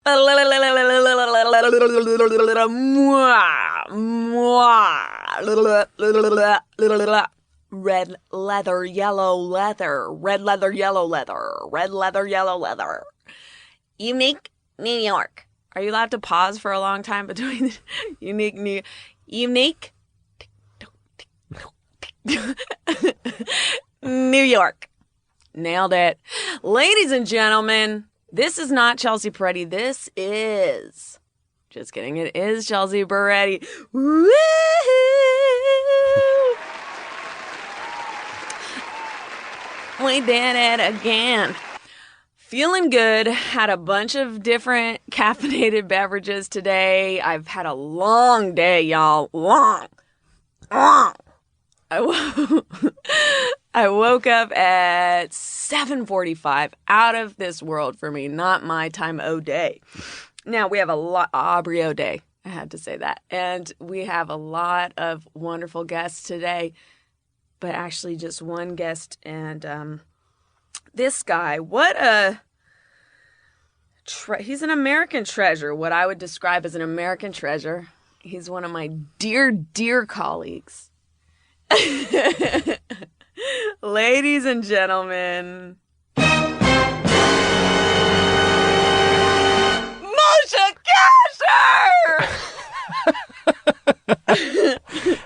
Red leather, yellow leather. Red leather, yellow leather. Red leather, yellow leather. Unique New York. Are you allowed to pause for a long time between unique New York? Nailed it. Ladies and gentlemen, this is not Chelsea Peretti. This is... Just kidding. It is Chelsea Peretti. Woo! We did it again. Feeling good. Had a bunch of different caffeinated beverages today. I've had a long day, y'all. Long. I woke up at 7:45. Out of this world for me. Not my time o' day. Now, we have a lot... Aubrey O'Day. I had to say that. And we have a lot of wonderful guests today. But actually just one guest. And this guy, what a... he's an American treasure. What I would describe as an American treasure. He's one of my dear, dear colleagues. Ladies and gentlemen...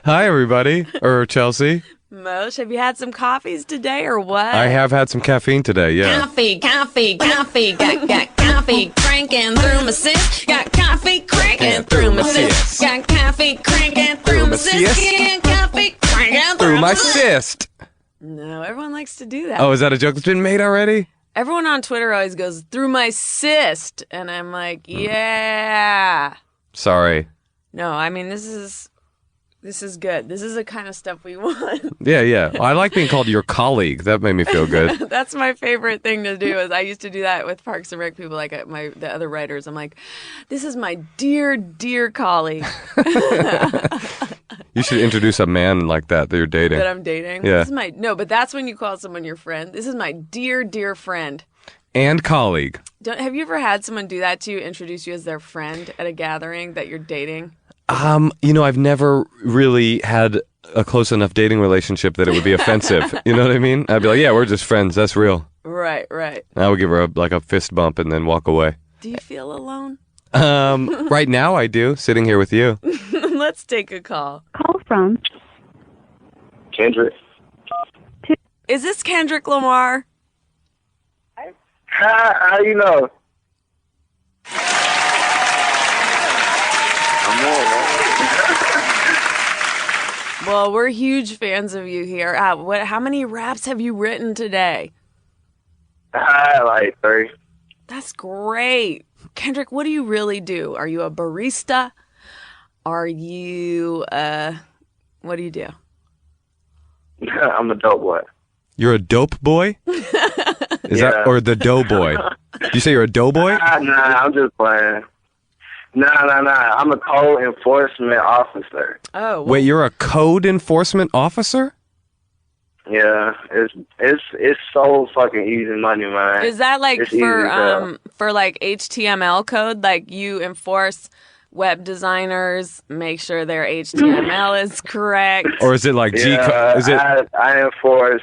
Hi, everybody. Or Chelsea. Moshe, have you had some coffees today or what? I have had some caffeine today, yeah. Coffee. Got coffee cranking through my cyst. Got coffee cranking through my cyst. Got coffee cranking through my cyst. Got coffee cranking through my cyst. No, everyone likes to do that. Oh, is that a joke that's been made already? Everyone on Twitter always goes, through my cyst. And I'm like, yeah. Sorry. No, I mean, this is good. This is the kind of stuff we want. Yeah. I like being called your colleague. That made me feel good. That's my favorite thing to do. Is I used to do that with Parks and Rec people, like the other writers. I'm like, this is my dear, dear colleague. You should introduce a man like that you're dating. That I'm dating? Yeah. But that's when you call someone your friend. This is my dear, dear friend. And colleague. Have you ever had someone do that to you, introduce you as their friend at a gathering that you're dating? I've never really had a close enough dating relationship that it would be offensive. You know what I mean? I'd be like, yeah, we're just friends. That's real. Right. I would give her a fist bump and then walk away. Do you feel alone? Right now I do, sitting here with you. Let's take a call. Call from Kendrick. Is this Kendrick Lamar? How you know? Well, we're huge fans of you here. How many raps have you written today? Like 3. That's great. Kendrick, what do you really do? Are you a barista? Are you, what do you do? I'm a dope boy. You're a dope boy? Is that, or the dough boy? Did you say you're a dough boy? Nah, I'm just playing. Nah. I'm a code enforcement officer. Oh. Wait, you're a code enforcement officer? Yeah, it's so fucking easy money, man. Is that like it's for like HTML code? Like you enforce web designers, make sure their HTML is correct? Or is it like G code? Is it? I enforce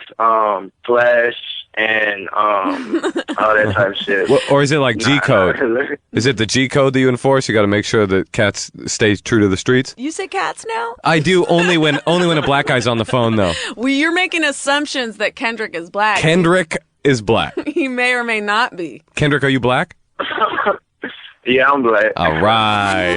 Flash and all that type of shit. Well, or is it like G code? Is it the G code that you enforce? You got to make sure that cats stay true to the streets. You say cats now? I do only when a black guy's on the phone though. Well, you're making assumptions that Kendrick is black. Kendrick is black. He may or may not be. Kendrick, are you black? Yeah, I'm black. All right.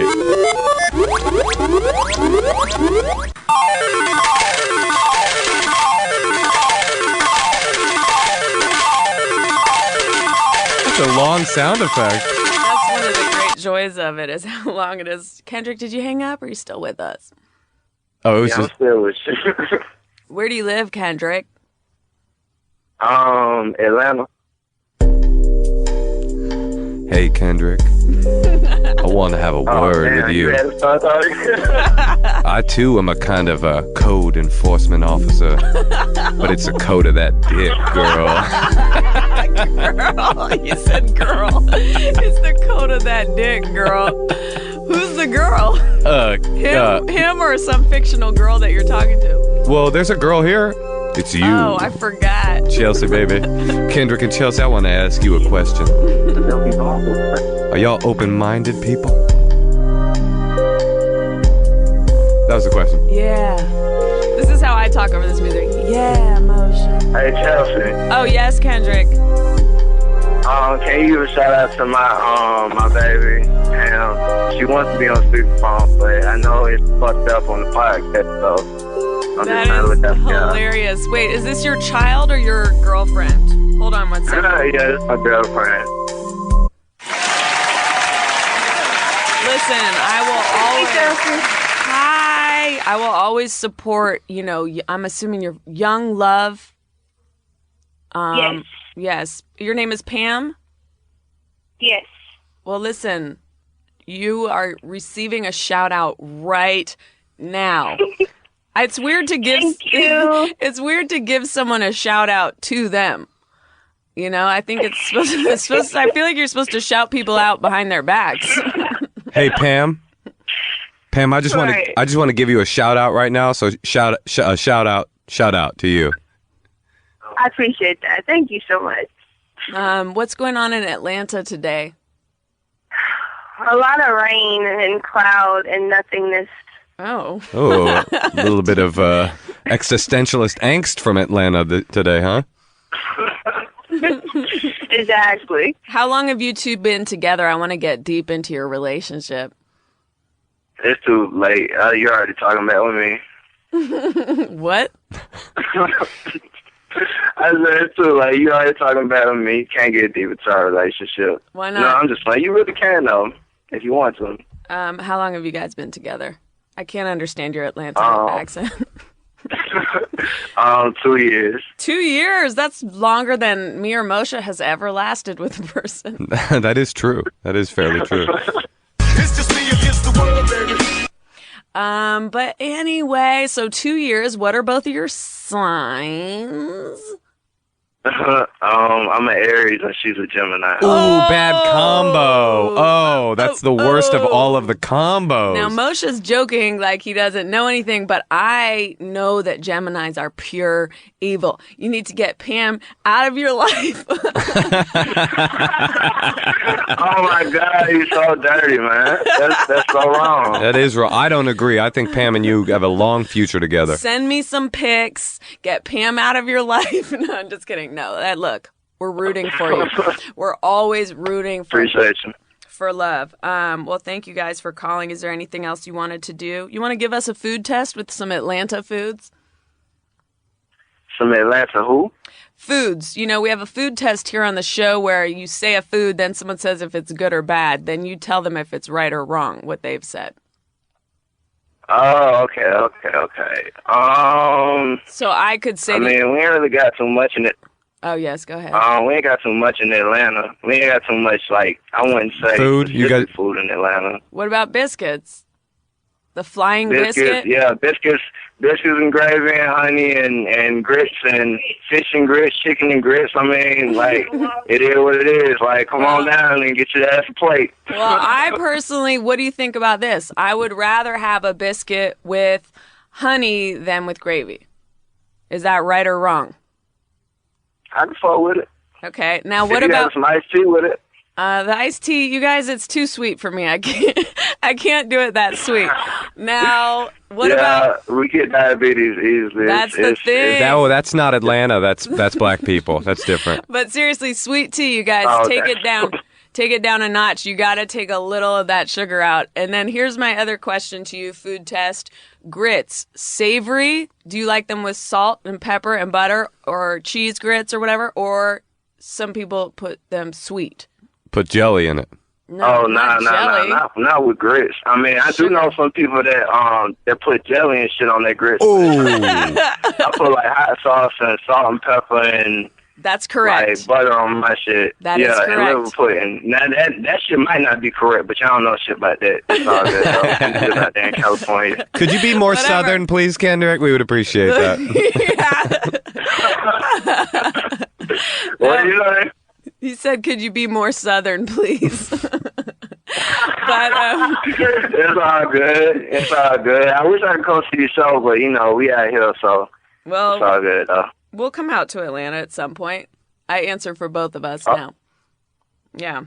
That's a long sound effect. That's one of the great joys of it, is how long it is. Kendrick, did you hang up or are you still with us? Oh, it was I'm still with you. Where do you live, Kendrick? Atlanta. Hey, Kendrick. I want to have a word with you. I, too, am a kind of a code enforcement officer. But it's a code of that dick, girl. Girl, you said girl. It's the coat of that dick, girl. Who's the girl? Him or some fictional girl that you're talking to? Well, there's a girl here. It's you. Oh, I forgot. Chelsea, baby. Kendrick and Chelsea, I want to ask you a question. Are y'all open-minded people? That was the question. Yeah. This is how I talk over this music. Yeah, motion. Hey, Chelsea. Oh, yes, Kendrick. Can you give a shout out to my baby, Pam? She wants to be on speakerphone, but I know it's fucked up on the podcast, so I'm just trying to let that go. Hilarious. Wait, is this your child or your girlfriend? Hold on one second. Yeah, it's my girlfriend. Listen, I will always support, I'm assuming you're young love. Yes. Yes. Your name is Pam? Yes. Well, listen, you are receiving a shout out right now. It's weird to give Thank you. It's weird to give someone a shout out to them. I think it's supposed to, I feel like you're supposed to shout people out behind their backs. Hey, Pam. Pam, I just want to give you a shout out right now. So shout out to you. I appreciate that. Thank you so much. What's going on in Atlanta today? A lot of rain and cloud and nothingness. Oh, a little bit of existentialist angst from Atlanta today, huh? Exactly. How long have you two been together? I want to get deep into your relationship. It's too late. You're already talking about with me. What? I said it's too late. You already talking about with me. Can't get deep into our relationship. Why not? No, I'm just like, you really can though, if you want to. How long have you guys been together? I can't understand your Atlanta accent. 2 years. 2 years? That's longer than me or Moshe has ever lasted with a person. That is true. That is fairly true. It's just me against the world, baby. But anyway, so 2 years. What are both of your signs? I'm an Aries and she's a Gemini. Ooh, bad combo. Oh, that's the worst of all of the combos. Now, Moshe's joking like he doesn't know anything, but I know that Geminis are pure evil. You need to get Pam out of your life. Oh my God, you're so dirty, man. That's so wrong. That is wrong. I don't agree. I think Pam and you have a long future together. Send me some pics. Get Pam out of your life. No, I'm just kidding. No, look, we're rooting for you. We're always rooting for Appreciate you. For love. Well, thank you guys for calling. Is there anything else you wanted to do? You want to give us a food test with some Atlanta foods? Some Atlanta who? Foods. We have a food test here on the show where you say a food, then someone says if it's good or bad. Then you tell them if it's right or wrong, what they've said. Oh, okay. So I could say... we ain't really got too much in it. Oh, yes, go ahead. We ain't got too much in Atlanta. We ain't got too much, I wouldn't say food. You got food in Atlanta. What about biscuits? The flying biscuit? Yeah, biscuits and gravy and honey and grits and fish and grits, chicken and grits. It is what it is. Come on down and get your ass a plate. Well, I personally, what do you think about this? I would rather have a biscuit with honey than with gravy. Is that right or wrong? I can fuck with it. Okay. Now, if what you about have some iced tea with it? The iced tea? You guys, it's too sweet for me. I can't do it that sweet. Now, what about? We get diabetes easily. That's the thing. That's not Atlanta. That's black people. That's different. But seriously, sweet tea, you guys, take it down. Take it down a notch. You got to take a little of that sugar out. And then here's my other question to you, food test. Grits, savory? Do you like them with salt and pepper and butter or cheese grits or whatever? Or some people put them sweet? Put jelly in it. No, not with grits. I do know some people that put jelly and shit on their grits. Ooh. I put hot sauce and salt and pepper and that's correct. Butter on my shit. That is correct. And liver pudding. Now that shit might not be correct, but y'all don't know shit about that. It's all good though. I'm just out there in California. Could you be more Southern, please, Kendrick? We would appreciate that. What are you saying? He said, "Could you be more Southern, please?" But It's all good. It's all good. I wish I could come to your show, but we out here, so well, it's all good though. we'll come out to Atlanta at some point. I answer for both of us now. Yeah.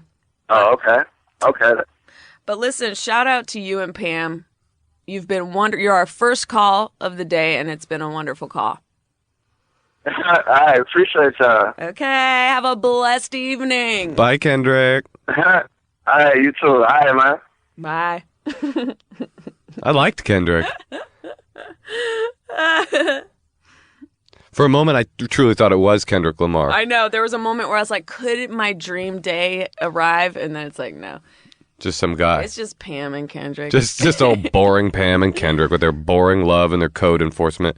Oh, okay. Okay. But listen, shout out to you and Pam. You've been You're our first call of the day, and it's been a wonderful call. I appreciate y'all. Okay, have a blessed evening. Bye, Kendrick. All right, you too. All right, man. Bye. I liked Kendrick. For a moment, I truly thought it was Kendrick Lamar. I know. There was a moment where I was like, could my dream day arrive? And then it's like, no. Just some guy. It's just Pam and Kendrick. Just old boring Pam and Kendrick with their boring love and their code enforcement.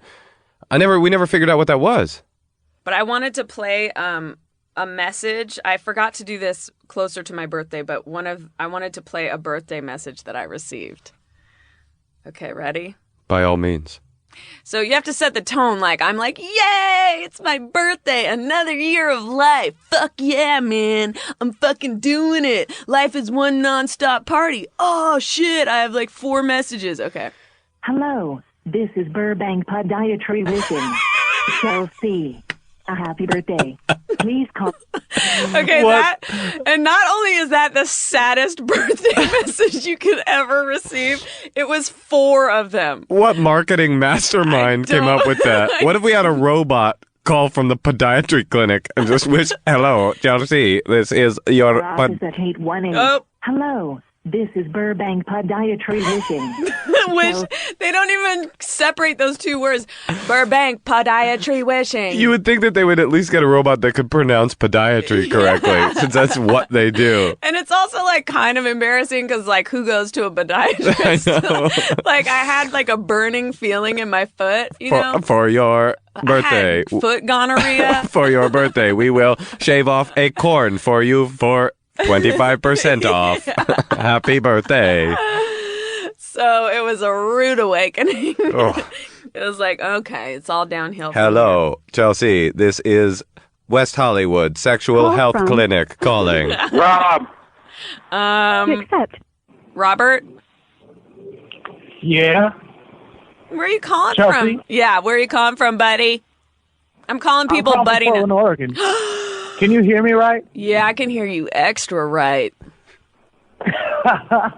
We never figured out what that was. But I wanted to play a message. I forgot to do this closer to my birthday, but I wanted to play a birthday message that I received. Okay, ready? By all means. So you have to set the tone like, I'm like, yay, it's my birthday, another year of life. Fuck yeah, man. I'm fucking doing it. Life is one nonstop party. Oh, shit, I have like 4 messages. Okay. Hello, this is Burbank Podiatry wishing Chelsea a happy birthday. Please call. Okay, and not only is that the saddest birthday message you could ever receive, it was 4 of them. What marketing mastermind came up with that? What if we had a robot call from the podiatry clinic and just wish, hello, Chelsea, this is your... Office at 818. Oh. Hello, this is Burbank Podiatry wishing. Which they don't even separate those 2 words. Burbank Podiatry wishing. You would think that they would at least get a robot that could pronounce podiatry correctly, since that's what they do. And it's also like kind of embarrassing because like who goes to a podiatrist? I know. Like I had like a burning feeling in my foot, For your birthday. I had foot gonorrhea. For your birthday, we will shave off a corn for you for 25% off. Happy birthday. So it was a rude awakening. Oh. It was like, okay, it's all downhill. Hello, Chelsea. This is West Hollywood Sexual Health Clinic calling. Rob. Accept. Robert, Yeah. where are you calling Chelsea? from? Yeah, where are you calling from, buddy? I'm calling people I'm buddy. from Portland, Oregon. Can you hear me right? Yeah, I can hear you extra right.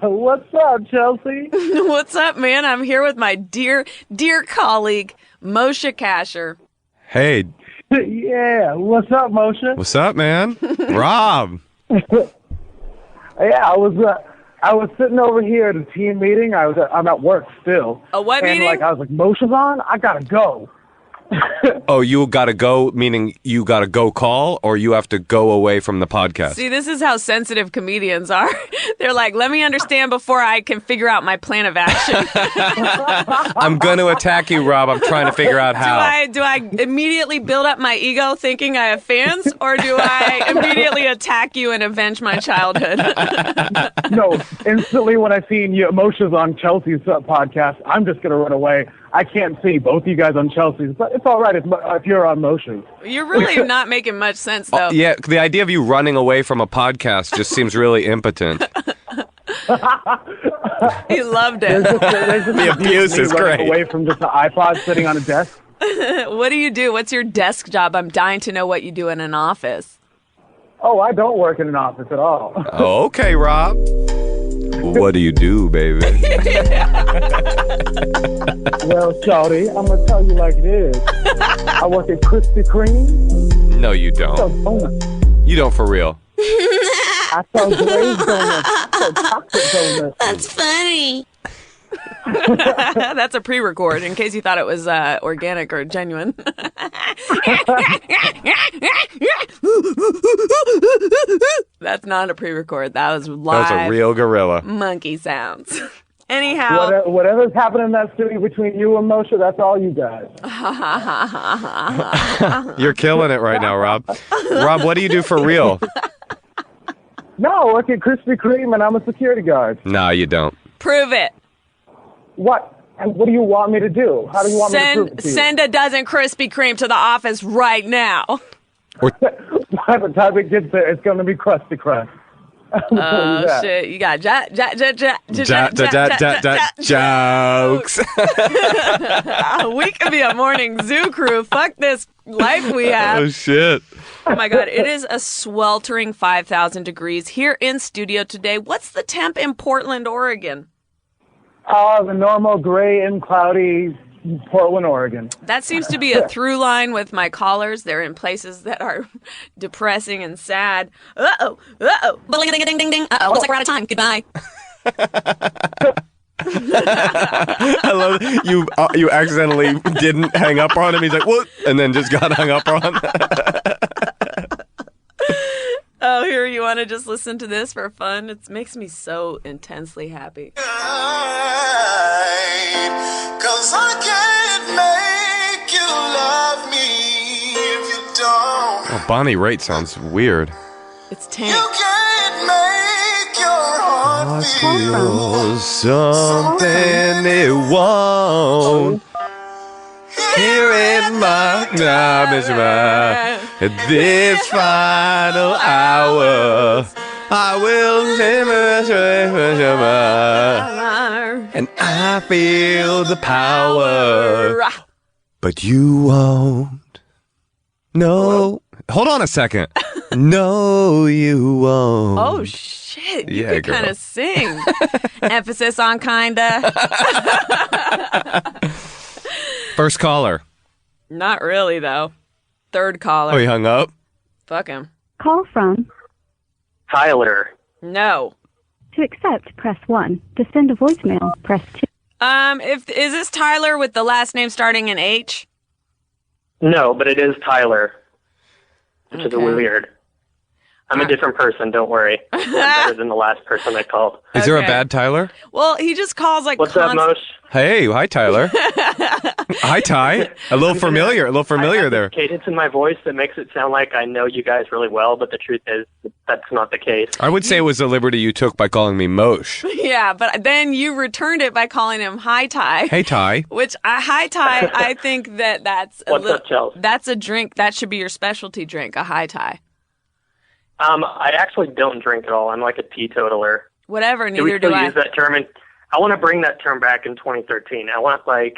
What's up, Chelsea? What's up, man? I'm here with my dear colleague, Moshe Kasher. Hey, Yeah. What's up, Moshe? what's up, man? Rob. Yeah, I was sitting over here at a team meeting. I'm at work still. A what and meeting? I was like, Moshe's on. I gotta go. Oh, you gotta go, meaning you gotta go call, or you have to go away from the podcast? See, this is how sensitive comedians are. They're like, let me understand before I can figure out my plan of action. I'm gonna attack you, Rob. I'm trying to figure out how. Do I immediately build up my ego thinking I have fans, or do I immediately attack you and avenge my childhood? No, instantly when I seen you, Moshe's on Chelsea's podcast, I'm just gonna run away. I can't see both of you guys on Chelsea's, but it's all right if you're on Moshe's. You're really not making much sense, though. Yeah, the idea of you running away from a podcast just seems really impotent. He loved it. The abuse is great. Away from just an iPod sitting on a desk. What do you do? What's your desk job? I'm dying to know what you do in an office. Oh, I don't work in an office at all. Oh, okay, Rob. What do you do, baby? Well, Shawty, I'm going to tell you like it is. I work at Krispy Kreme. No, you So don't. donuts. You don't for real. I sell glazed donuts. I sell chocolate donuts. That's funny. That's a pre-record in case you thought it was organic or genuine. That's not a pre-record. That was live. That's a real gorilla. Monkey sounds. Anyhow, Whatever's happening in that studio between you and Moshe, that's all you guys. You're killing it right now, Rob. Rob, what do you do for real? No, I work at Krispy Kreme and I'm a security guard. No, you don't. prove it. What? And what do you want me to do? How do you want me to prove it to you? Send a dozen Krispy Kreme to the office right now. By the time it gets there, it's going to be crusty crust. Oh, shit. You got jokes. We could be a morning zoo crew. Fuck this life we have. Oh, shit. Oh, my God. It is a sweltering 5,000 degrees here in studio today. What's the temp in Portland, Oregon? The normal gray and cloudy Portland, Oregon. That seems to be a through line with my callers. They're in places that are depressing and sad. Uh-oh. Ding-a-ding-a-ding-ding-ding. Uh-oh, looks like we're out of time. Goodbye. I love it. You accidentally didn't hang up on him. He's like, what? And then just got hung up on. Oh, here, you want to just listen to this for fun? It makes me so intensely happy. 'Cause I can't make you love me if you don't. Oh, Bonnie Raitt sounds weird. It's Tank. You can't make your heart feel Something it won't. Here in my time is right. At this final hour, I will and I feel the power, but you won't. No. Hold on a second. No, you won't. Oh, shit. You Yeah, could kind girl. of sing. Emphasis on kinda. First caller. Not really, though. Third caller. Oh, he hung up? Fuck him. Call from. Tyler. No. To accept, press 1. To send a voicemail, press 2. Is this Tyler with the last name starting in H? No, but it is Tyler, which is Okay. weird. I'm a different person, don't worry. I'm better than the last person I called. Is there a Okay. bad Tyler? Well, he just calls like What's up, Mosh? Hey, hi, Tyler. Hi, Ty. A little familiar I have there. this cadence in my voice that makes it sound like I know you guys really well, but the truth is that's not the case. I would say it was the liberty you took by calling me Mosh. Yeah, but then you returned it by calling him Hi Ty. Hey, Ty. Which, Hi Ty, I think that's What's up, Chels? That's a drink. That should be your specialty drink, a Hi Ty. I actually don't drink at all. I'm like a teetotaler. Whatever, Do we neither still do I. use that term? And I want to bring that term back in 2013. I want like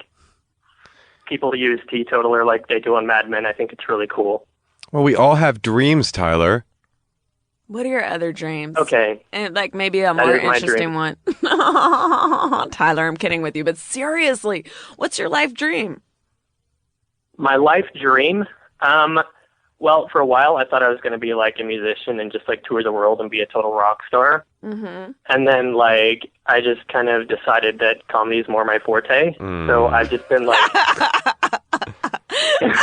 people to use teetotaler like they do on Mad Men. I think it's really cool. Well, we all have dreams, Tyler. What are your other dreams? Okay. And like maybe a That more is my interesting dream. one. Tyler, I'm kidding with you, but seriously, what's your life dream? My life dream? Well, for a while, I thought I was going to be like a musician and just like tour the world and be a total rock star. Mm-hmm. And then like I just kind of decided that comedy is more my forte. So I've just been like, you're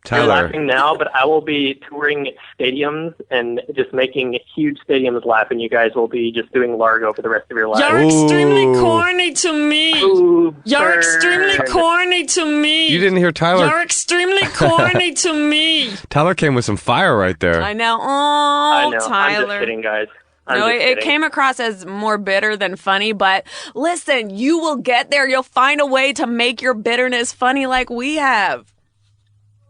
Tyler. laughing now, but I will be touring stadiums and just making huge stadiums laugh, and you guys will be just doing Largo for the rest of your life. You're extremely corny to me. Ooh, You're burn. extremely corny to me. You didn't hear Tyler. You're extremely corny to me. Tyler came with some fire right there. I know. Oh, I know. Tyler. I'm just kidding, guys. I'm No, just it kidding. came across as more bitter than funny, but listen, you will get there. You'll find a way to make your bitterness funny like we have.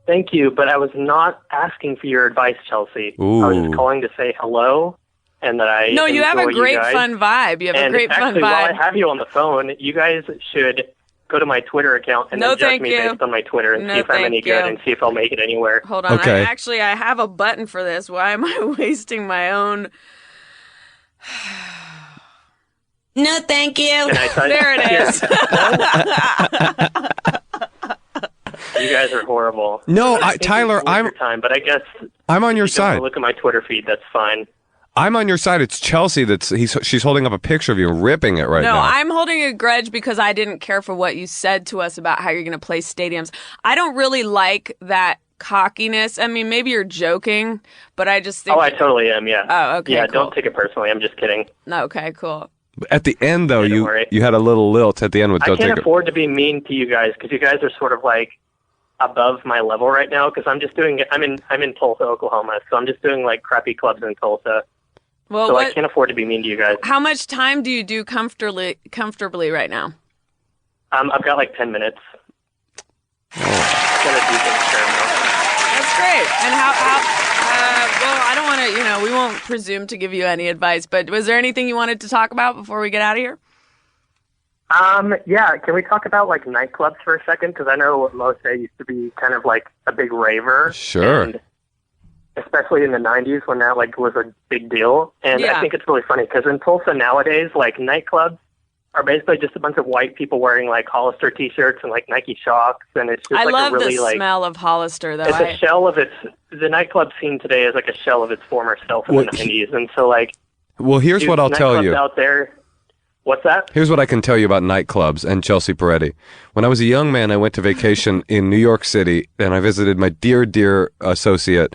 Thank you, but I was not asking for your advice, Chelsea. I was Ooh. just calling to say hello and that I No, you have a enjoy great you guys. fun vibe. You have And a great fun actually, while I vibe. have you on the phone, you guys should go to my Twitter account and No, then judge thank me you. based on my Twitter and No, see if I'm thank any you. good and see if I'll make it anywhere. Hold on. Okay. I have a button for this. Why am I wasting my own? No, thank you. Can I tell you? There it is. You guys are horrible. No, But I think Tyler, it's worth your time, but I guess I'm on your if you don't side. look at my Twitter feed. That's fine. I'm on your side. It's Chelsea she's holding up a picture of you and ripping it right No, now. I'm holding a grudge because I didn't care for what you said to us about how you're going to play stadiums. I don't really like that cockiness. I mean, maybe you're joking, but I just think. Oh, I totally am. Yeah. Oh, okay, Yeah, cool. don't take it personally. I'm just kidding. No, okay, cool. At the end, though, Yeah, don't worry. you had a little lilt at the end with I don't can't take it. afford to be mean to you guys because you guys are sort of like above my level right now. Because I'm just doing. I'm in Tulsa, Oklahoma, so I'm just doing like crappy clubs in Tulsa. Well, So I can't afford to be mean to you guys. how much time do you do comfortably right now? I've got like 10 minutes. Gonna do things fair. That's great. And well, I don't want to, we won't presume to give you any advice, but was there anything you wanted to talk about before we get out of here? Yeah, can we talk about, like, nightclubs for a second? Because I know Mose used to be kind of, like, a big raver. Sure. And especially in the 90s when that, like, was a big deal. And I think it's really funny because in Tulsa nowadays, like, nightclubs are basically just a bunch of white people wearing, like, Hollister T-shirts and, like, Nike Shox. And it's just, I like, love a really, the like... smell of Hollister, though. It's a shell of the nightclub scene today is, like, a shell of its former self in the 90s. And so, like... Well, here's what I'll tell you. Out there... What's that? Here's what I can tell you about nightclubs and Chelsea Peretti. When I was a young man, I went to vacation in New York City, and I visited my dear, dear associate,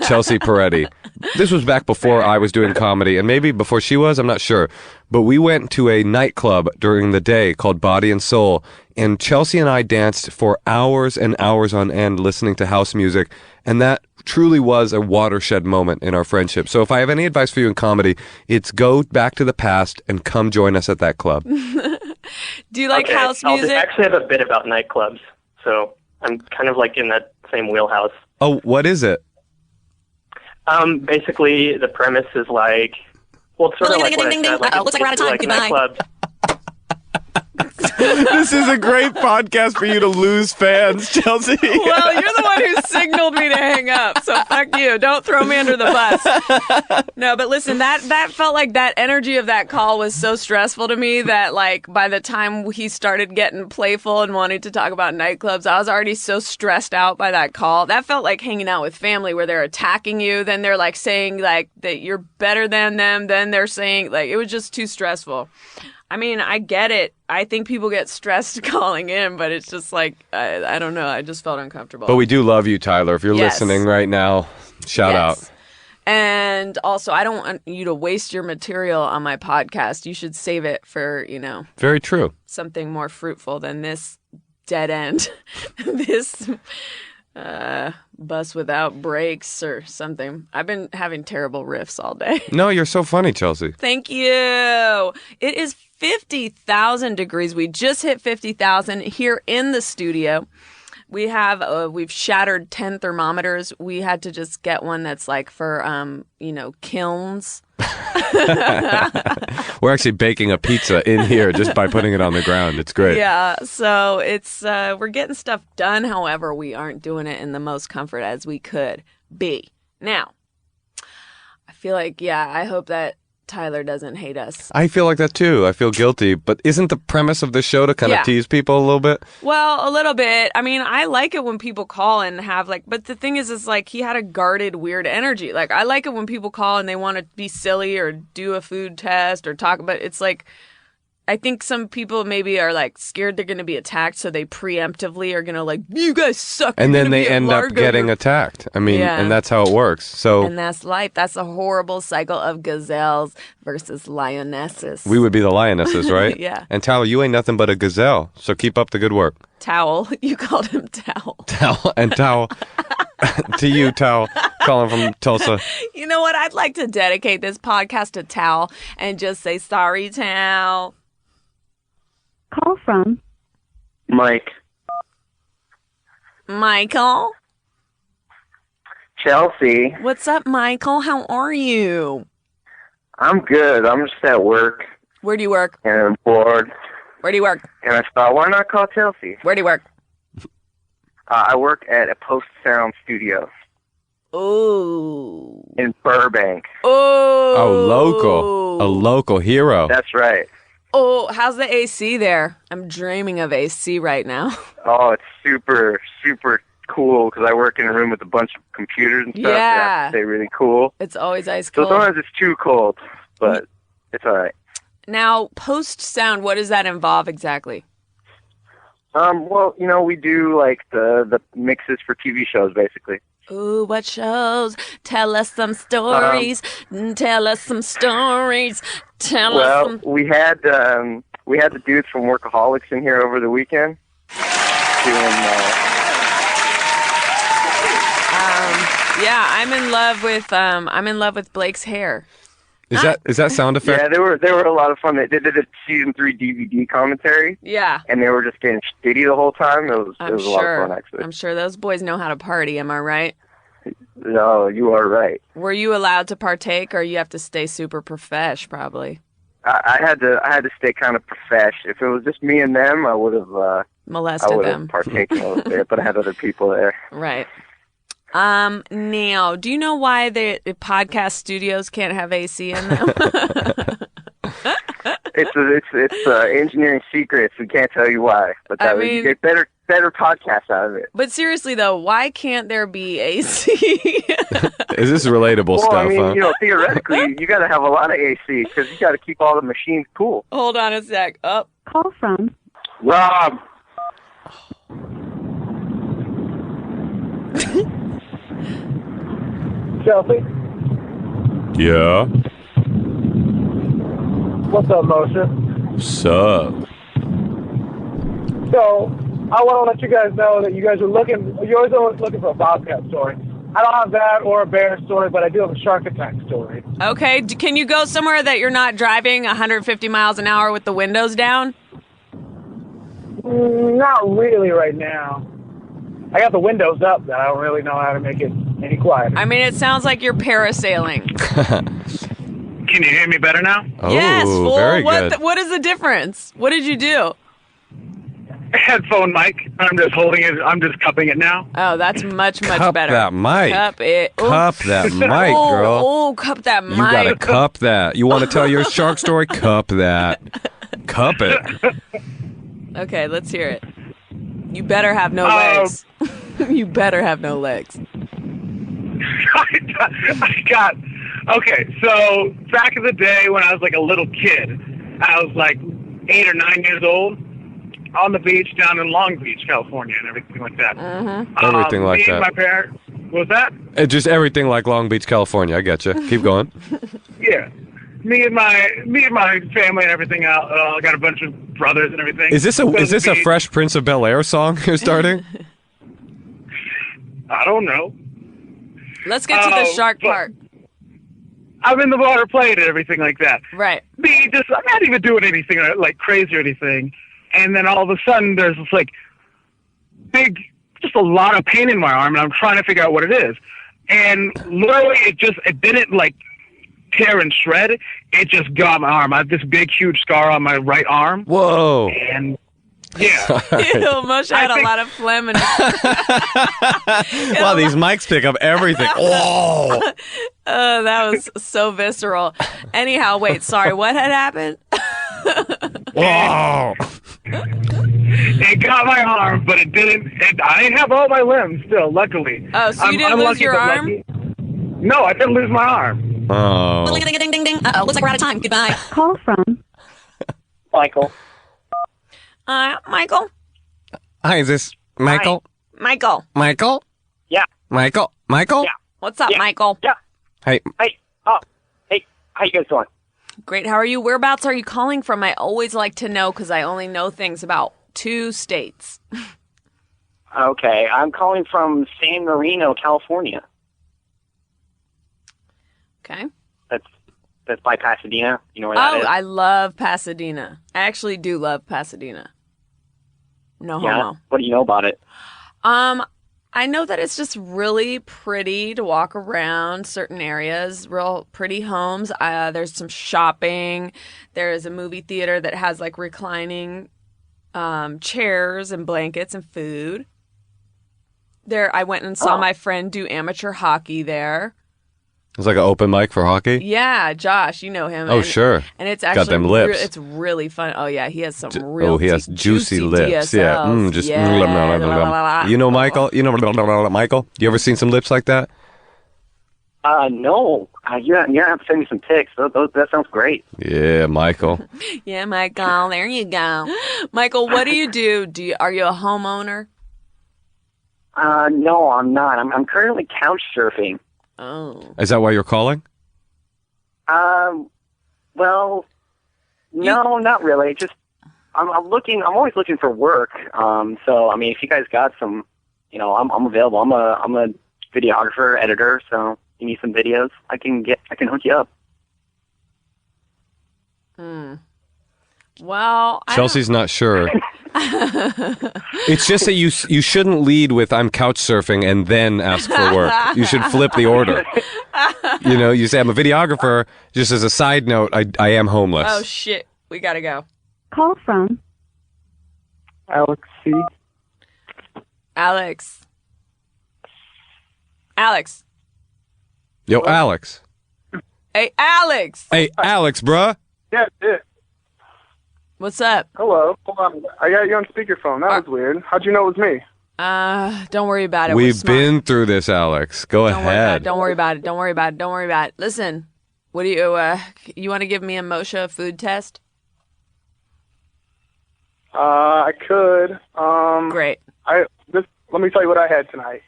Chelsea Peretti. This was back before I was doing comedy, and maybe before she was, I'm not sure. But we went to a nightclub during the day called Body and Soul, and Chelsea and I danced for hours and hours on end listening to house music, and that truly was a watershed moment in our friendship. So if I have any advice for you in comedy, it's go back to the past and come join us at that club. Do you like house music? I actually have a bit about nightclubs, so I'm kind of like in that same wheelhouse. Oh, what is it? Basically, the premise is like, well, it's sort of like what I said. Like, looks like we're out of time. like Goodbye. nightclubs. This is a great podcast for you to lose fans, Chelsea. Well, you're the one who signaled me to hang up, so fuck you. Don't throw me under the bus. No, but listen, that felt like that energy of that call was so stressful to me that, like, by the time he started getting playful and wanting to talk about nightclubs, I was already so stressed out by that call. That felt like hanging out with family where they're attacking you, then they're, like, saying, like, that you're better than them, then they're saying, like, it was just too stressful. I mean, I get it. I think people get stressed calling in, but it's just like, I don't know. I just felt uncomfortable. But we do love you, Tyler. If you're listening right now, shout out. And also, I don't want you to waste your material on my podcast. You should save it for, Very true. something more fruitful than this dead end. This bus without brakes or something. I've been having terrible riffs all day. No, you're so funny, Chelsea. Thank you. It is 50,000 degrees. We just hit 50,000 here in the studio. We have we've shattered 10 thermometers. We had to just get one that's like for kilns. We're actually baking a pizza in here just by putting it on the ground. It's great. Yeah, so it's we're getting stuff done. However, we aren't doing it in the most comfort as we could be. Now, I feel like, I hope that Tyler doesn't hate us. I feel like that too. I feel guilty. But isn't the premise of this show to kind of tease people a little bit? Well, a little bit. I mean, I like it when people call and have but the thing is like he had a guarded, weird energy. Like, I like it when people call and they want to be silly or do a food test or talk about it's like, I think some people maybe are like scared they're going to be attacked, so they preemptively are going to like, you guys suck. And then they end up getting attacked. I mean, and that's how it works. So, and that's life. That's a horrible cycle of gazelles versus lionesses. We would be the lionesses, right? Yeah. And Tyler, you ain't nothing but a gazelle. So keep up the good work. Towel. You called him Towel. Towel. And Towel. To you, Towel. Calling from Tulsa. You know what? I'd like to dedicate this podcast to Towel and just say, sorry, Towel. Call from Mike. Michael? Chelsea. What's up, Michael? How are you? I'm good. I'm just at work. Where do you work? And I'm bored. Where do you work? And I thought, why not call Chelsea? Where do you work? I work at a Post Sound studio. Ooh. In Burbank. Oh. Oh, local. A local hero. That's right. Oh, how's the AC there? I'm dreaming of AC right now. Oh, it's super, super cool because I work in a room with a bunch of computers and stuff. Yeah. So I have to stay really cool. It's always ice cold. So sometimes it's too cold, but it's all right. Now, post sound, what does that involve exactly? Well, we do like the mixes for TV shows, basically. Ooh, what shows? Tell us some stories. Tell us some stories. Tell us some... Well, we had the dudes from Workaholics in here over the weekend doing. Yeah, I'm in love with Blake's hair. Is that sound effect? Yeah, they were a lot of fun. They did a season 3 DVD commentary. Yeah. And they were just getting shitty the whole time. It was a lot of fun, actually. I'm sure those boys know how to party, am I right? No, you are right. Were you allowed to partake, or you have to stay super profesh, probably? I had to stay kind of profesh. If it was just me and them, I would have molested them, partaken a little bit, but I had other people there. Right. Now, do you know why the podcast studios can't have AC in them? It's engineering secrets. We can't tell you why, but that would get better podcasts out of it. But seriously though, why can't there be AC? Is this relatable stuff? I mean, huh? Theoretically, you got to have a lot of AC because you got to keep all the machines cool. Hold on a sec. Up. Call from Rob. Chelsea, Yeah. what's up, Moshe? What's up? So, I want to let you guys know that you're always looking for a bobcat story. I don't have that or a bear story, but I do have a shark attack story. Okay, can you go somewhere that you're not driving 150 miles an hour with the windows down? Not really right now. I got the windows up, but I don't really know how to make it any quieter. I mean, it sounds like you're parasailing. Can you hear me better now? Oh, yes, fool. very good. What is the difference? What did you do? Headphone mic. I'm just holding it. I'm just cupping it now. Oh, that's much Cup better. that mic. Cup it. Ooh. Cup that mic, girl. Oh, cup that mic. You gotta cup that. You want to tell your shark story? Cup that. Cup it. Okay, let's hear it. You better have no legs. You better have no legs. Okay, so back in the day when I was like a little kid, I was like 8 or 9 years old, on the beach down in Long Beach, California, and everything like that. Mm-hmm. Everything like me that. And my parents, what was that? Just everything like Long Beach, California. I get you. Keep going. Yeah. Me and my family and everything out. I got a bunch of brothers and everything. Is this a Fresh Prince of Bel-Air song you're starting? I don't know. Let's get to the shark part. I'm in the water playing and everything like that. Right. I'm not even doing anything like crazy or anything. And then all of a sudden there's this like just a lot of pain in my arm, and I'm trying to figure out what it is. And literally it didn't like tear and shred. It just got my arm. I have this big, huge scar on my right arm. Whoa. And yeah. Ew, Moshe had a lot of phlegm in it. Wow, these mics pick up everything. Oh. Oh, that was so visceral. Anyhow, wait, sorry, what had happened? Whoa. It got my arm, but it didn't. I have all my limbs still, luckily. Oh, so you didn't lose your arm? No, I didn't lose my arm. Oh. Ding, ding, ding, ding. Uh-oh, looks like we're out of time. Goodbye. Call from Michael. Michael? Hi, is this Michael? Michael. Michael? Yeah. Michael? Michael? Yeah. What's up, Yeah. Michael? Yeah. Hey. Hey. Oh. Hey. How you guys doing? Great, how are you? Whereabouts are you calling from? I always like to know because I only know things about 2 states. Okay, I'm calling from San Marino, California. Okay. That's by Pasadena. You know where that is? I love Pasadena. I actually do love Pasadena. No homo. What do you know about it? I know that it's just really pretty to walk around certain areas, real pretty homes. There's some shopping. There's a movie theater that has like reclining chairs and blankets and food. I went and saw my friend do amateur hockey there. It's like an open mic for hockey? Yeah, Josh, you know him. Oh, sure. And it's actually got them lips. it's really fun. Oh yeah, he has some real. He has juicy lips. DSLs. Yeah. Just. Yeah. You know Michael? You know Michael? You ever seen some lips like that? No. You have to send me some pics. That sounds great. Yeah, Michael. Yeah, Michael. There you go. Michael, what do you do? Are you a homeowner? No, I'm not. I'm currently couch surfing. Oh. Is that why you're calling? Well, no, not really. Just I'm always looking for work. So I mean, if you guys got some, I'm available. I'm a videographer, editor. So you need some videos, I can hook you up. Well, Chelsea's not sure. It's just that you shouldn't lead with "I'm couch surfing" and then ask for work. You should flip the order. You say I'm a videographer. Just as a side note, I am homeless. Oh shit, we gotta go. Call from Alex C. Alex. Yo, Alex. Hey, Alex. Hey, Alex, bruh. Yeah. What's up? Hello. Hold on. I got you on speakerphone. That was weird. How'd you know it was me? Don't worry about it. We've been through this, Alex. Go ahead. Don't worry about it. Listen, what do you want to give me a Moshe food test? I could. Great. Let me tell you what I had tonight.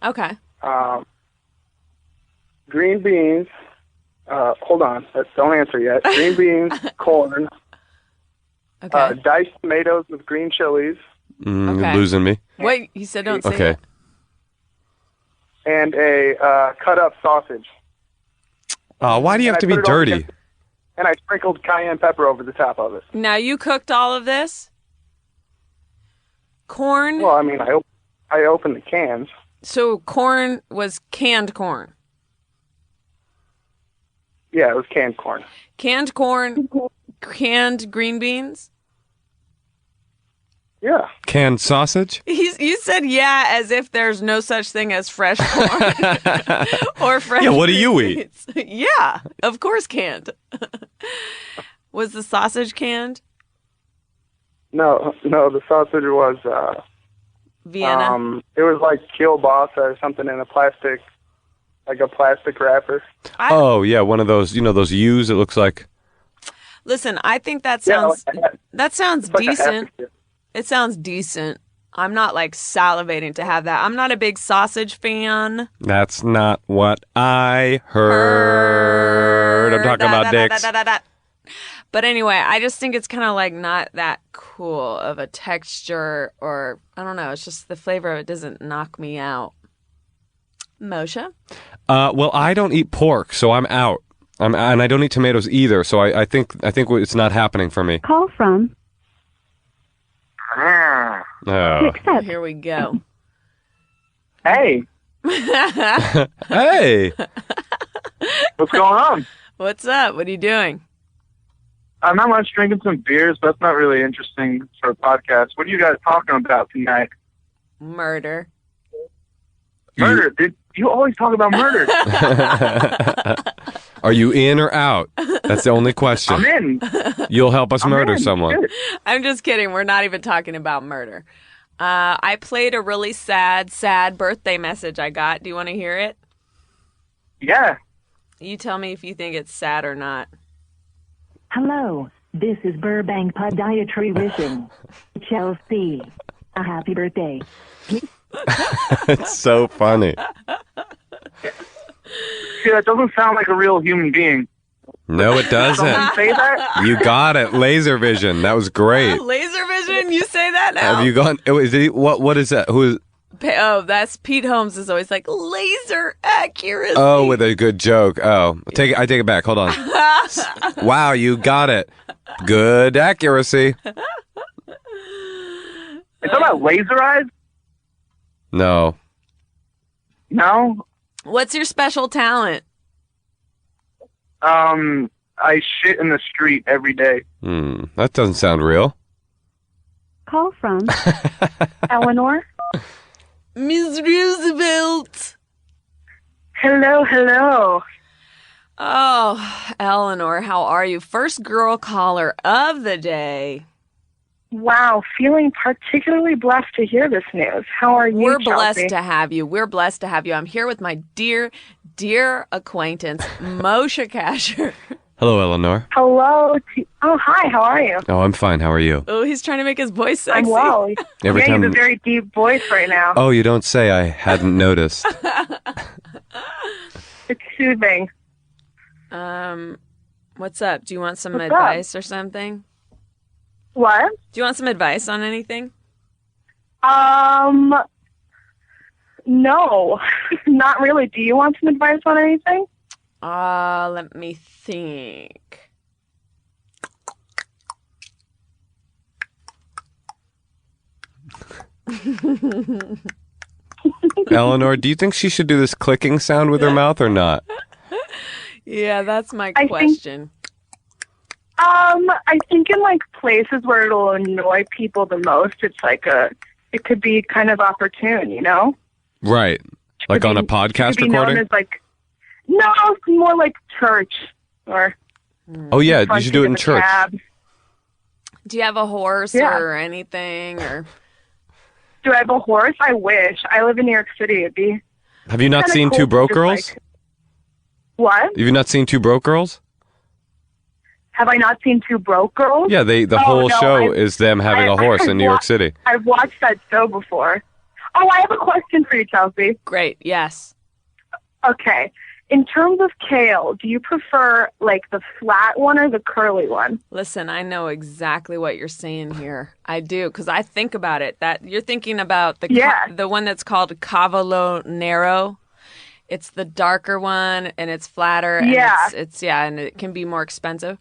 Okay. Green beans. Hold on. Don't answer yet. Green beans, corn. Okay. Diced tomatoes with green chilies. You're losing me. Wait, he said don't say Okay. it. And a cut up sausage. Why do you have to be dirty? And I sprinkled cayenne pepper over the top of it. Now you cooked all of this? Corn? Well, I mean, I opened the cans. So corn was canned corn. Yeah, it was canned corn. Canned corn, canned green beans? Yeah. Canned sausage? You said yeah as if there's no such thing as fresh corn or fresh Yeah, what do you eat? beans. Yeah, of course canned. Was the sausage canned? No, the sausage was Vienna? it was like kielbasa or something in a plastic wrapper. Oh, yeah, one of those, those U's it looks like. Listen, I think that sounds like decent. It sounds decent. I'm not like salivating to have that. I'm not a big sausage fan. That's not what I heard. I'm talking about dicks. But anyway, I just think it's kind of like not that cool of a texture, or I don't know. It's just the flavor of it doesn't knock me out. Moshe? Well, I don't eat pork, so I'm out. And I don't eat tomatoes either, so I think it's not happening for me. Call from Oh. Here we go. Hey. Hey. What's going on? What's up? What are you doing? I'm not much, drinking some beers, but that's not really interesting for a podcast. What are you guys talking about tonight? Murder. Murder. You always talk about murder. Are you in or out? That's the only question. I'm in. You'll help us murder someone. Good. I'm just kidding. We're not even talking about murder. I played a really sad birthday message I got. Do you want to hear it? Yeah. You tell me if you think it's sad or not. Hello, this is Burbank Podiatry wishing Chelsea a happy birthday. It's so funny. See, that doesn't sound like a real human being. No, it doesn't. Someone say that? You got it. Laser vision. That was great. Laser vision? You say that now? Have you gone? What is that? Who is? Oh, that's Pete Holmes is always like laser accuracy. Oh, with a good joke. Oh, I take it back. Hold on. Wow, you got it. Good accuracy. It's about laser eyes? No. No? What's your special talent? I shit in the street every day. That doesn't sound real. Call from Eleanor. Ms. Roosevelt. Hello. Oh, Eleanor, how are you? First girl caller of the day. Wow, feeling particularly blessed to hear this news. How are you, We're Chelsea? blessed to have you. I'm here with my dear acquaintance, Moshe Kasher. Hello, Eleanor. Hello. Oh, hi. How are you? Oh, I'm fine. How are you? Oh, he's trying to make his voice sexy. I'm well. Every You time- have a very deep voice right now. Oh, you don't say. I hadn't noticed. It's soothing. What's up? Do you want some What's advice or something? What? Do you want some advice on anything? No, not really. Do you want some advice on anything? Let me think. Eleanor, do you think she should do this clicking sound with her mouth or not? Yeah, that's my I question. I think in like places where it'll annoy people the most, it's like it could be kind of opportune, you know? Right. Like on a podcast recording? Known as like, no, it's more like church or. Oh yeah, you should do it in church. Cab. Do you have a horse or anything, or? Do I have a horse? I wish. I live in New York City. It'd be. Have you not seen cool Two Broke Girls? Like, what? Have you not seen Two Broke Girls? Have I not seen Two Broke Girls? Yeah, the whole show is them having a horse in New York City. I've watched that show before. Oh, I have a question for you, Chelsea. Great, yes. Okay. In terms of kale, do you prefer like the flat one or the curly one? Listen, I know exactly what you're saying here. I do, because I think about it. That you're thinking about the one that's called Cavallo Nero. It's the darker one, and it's flatter. And it's and it can be more expensive.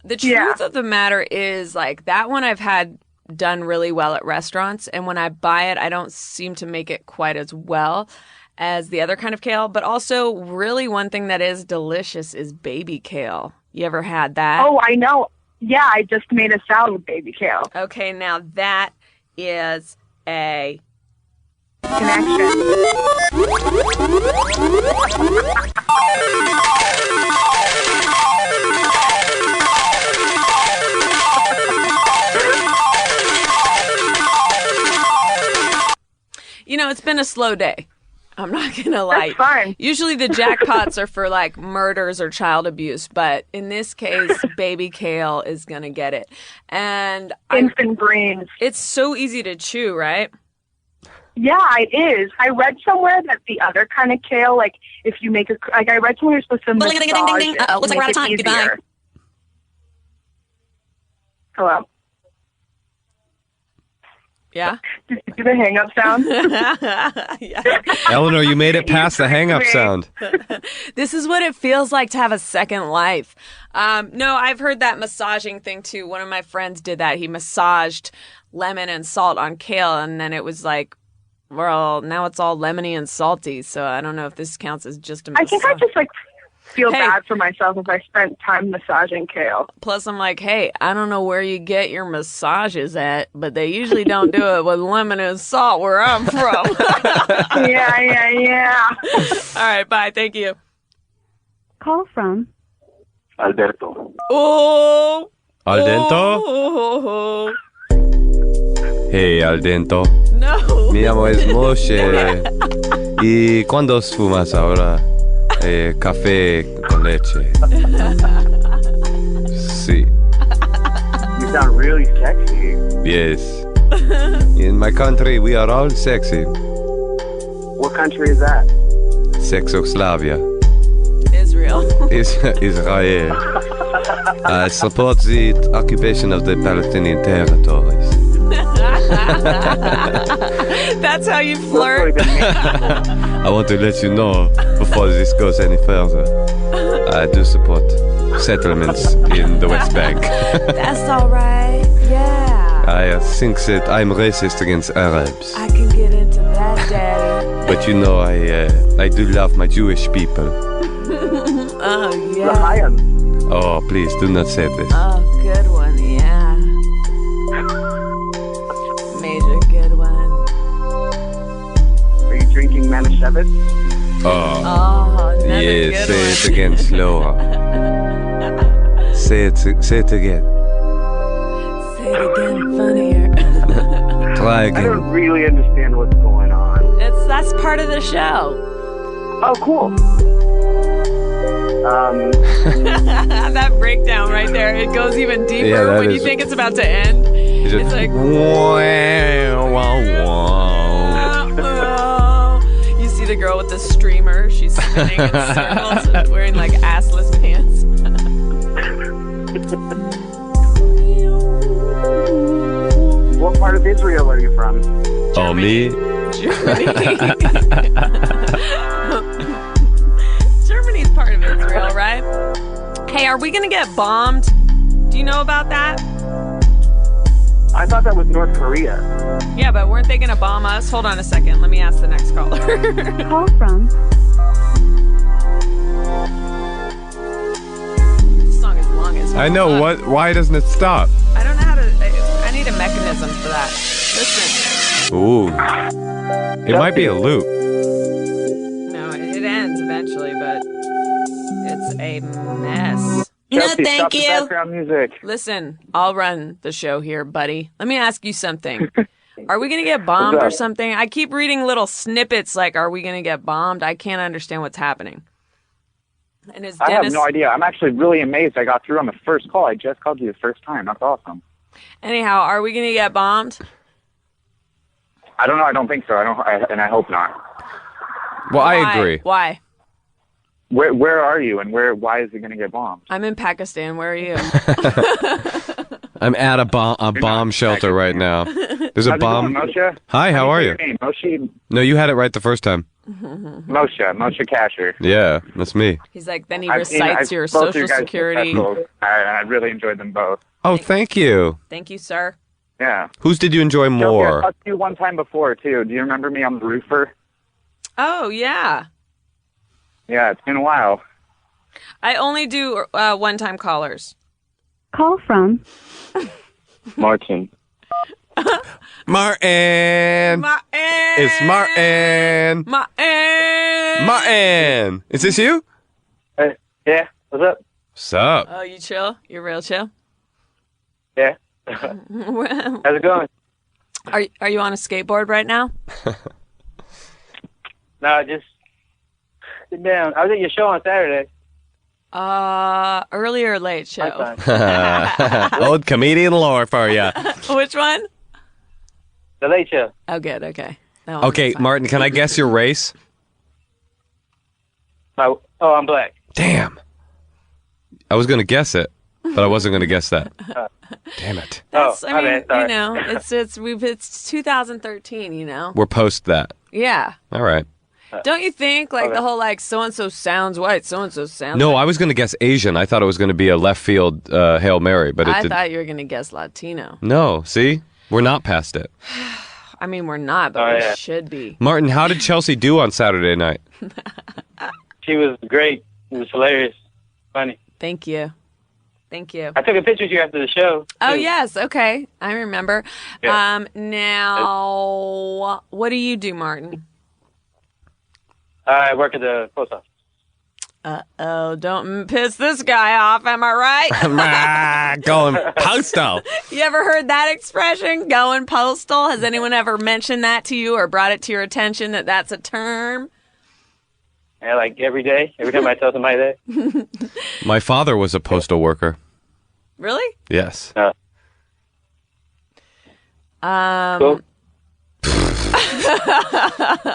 The truth of the matter is, like, that one I've had done really well at restaurants, and when I buy it, I don't seem to make it quite as well as the other kind of kale. But also, really, one thing that is delicious is baby kale. You ever had that? Oh, I know. Yeah, I just made a salad with baby kale. Okay, now that is a connection. You know, it's been a slow day. I'm not going to lie. That's fine. Usually the jackpots are for like murders or child abuse, but in this case, baby kale is going to get it. And instant greens. It's so easy to chew, right? Yeah, it is. I read somewhere that the other kind of kale, like if you make I read somewhere you're supposed to massage it. Uh-oh, looks like we're out of time. Goodbye. Hello. Yeah? Did you do the hang-up sound? Yeah. Eleanor, you made it past the hang-up sound. This is what it feels like to have a second life. No, I've heard that massaging thing too. One of my friends did that. He massaged lemon and salt on kale, and then it was like, well, now it's all lemony and salty, so I don't know if this counts as just a massage. I think I just feel bad for myself if I spent time massaging kale. Plus, I'm like, hey, I don't know where you get your massages at, but they usually don't do it with lemon and salt where I'm from. Yeah. All right, bye. Thank you. Call from Alberto. Oh. Aldento? Oh. Hey, Aldento. No. Mi amo es Moshe. ¿Y cuándo fumas ahora? Café con leche. Sí. You sound really sexy. Yes. In my country, we are all sexy. What country is that? Czechoslovakia. Israel. Israel. I support the occupation of the Palestinian territories. That's how you flirt. I want to let you know before this goes any further. I do support settlements in the West Bank. That's all right. Yeah. I think that I'm racist against Arabs. I can get into that, Daddy. But you know, I do love my Jewish people. Oh, yeah. Oh, please do not say this. Oh, good one. Yeah. Major good one. Are you drinking Manischewitz? Oh, yes. Say it again slower. Say it again. Say it again funnier. Try again. I don't really understand what's going on. That's part of the show. Oh, cool. That breakdown right there, it goes even deeper when you think it's about to end. It's like, you see the girl with the streamer, she's spinning in circles, wearing like assless pants. What part of Israel are you from? Oh, me? Germany. Germany's part of Israel, right? Hey, are we gonna get bombed? Do you know about that? I thought that was North Korea. Yeah, but weren't they going to bomb us? Hold on a second. Let me ask the next caller. Call from. This song is long as I know. What? Why doesn't it stop? I don't know how to. I need a mechanism for that. Listen. Ooh. It might be a loop. No, it ends eventually, but it's a mess. Chelsea, No, thank stop you. The background music. Listen, I'll run the show here, buddy. Let me ask you something. Are we going to get bombed What's or up? something? I keep reading little snippets like, are we going to get bombed? I can't understand what's happening. And is I have Dennis... no idea. I'm actually really amazed I got through on the first call. I just called you the first time. That's awesome. Anyhow, are we going to get bombed? I don't know. I don't think so. And I hope not. Well, Why? I agree. Why? Where are you, and why is it going to get bombed? I'm in Pakistan. Where are you? I'm at a bomb shelter right now. There's a How's it bomb. going, Moshe? Hi, how are you? Your name? Moshe No, you had it right the first time. Moshe Kasher. Yeah, that's me. He's like, then he I've seen- recites I've your both of social you guys' security. festivals, and I really enjoyed them both. Oh, thank you. Thank you, sir. Yeah. Whose did you enjoy Chelsea, I more? talked to you one time before, too. Do you remember me? I'm the roofer. Oh, yeah. Yeah, it's been a while. I only do one-time callers. Call from. Martin. Martin. Martin. It's Martin. Martin. Martin. Is this you? Hey, yeah, what's up? What's up? Oh, you chill? You're real chill? Yeah. Are How's it going? you on a skateboard right now? No, just sit down. I was at your show on Saturday. Early or late show? Old comedian lore for you. Which one? The Late Show. Oh, good. Okay. That one Okay, was fine. Martin, can I guess your race? Oh, I'm black. Damn. I was going to guess it, but I wasn't going to guess that. Damn it. That's, Oh, I my mean, bad, sorry. you know, it's 2013. You know. We're post that. Yeah. All right. Don't you think like Okay. the whole like so and so sounds white, so and so sounds? No, like, I was going to guess Asian. I thought it was going to be a left field Hail Mary, but it I did. thought you were gonna guess Latino. No, see? We're not past it. I mean, we're not, but Oh, we yeah. should be. Martin, how did Chelsea do on Saturday night? She was great. It was hilarious. Funny. Thank you. Thank you. I took a picture of you after the show. Oh too. yes, okay, I remember. Yeah. Now, what do you do, Martin? I work at the post office. Oh, don't piss this guy off. Am I right? Going postal. You ever heard that expression, going postal? Has anyone ever mentioned that to you or brought it to your attention that that's a term? Yeah, like every day. Every time I tell somebody that. My father was a postal worker. Really? Yes. Cool.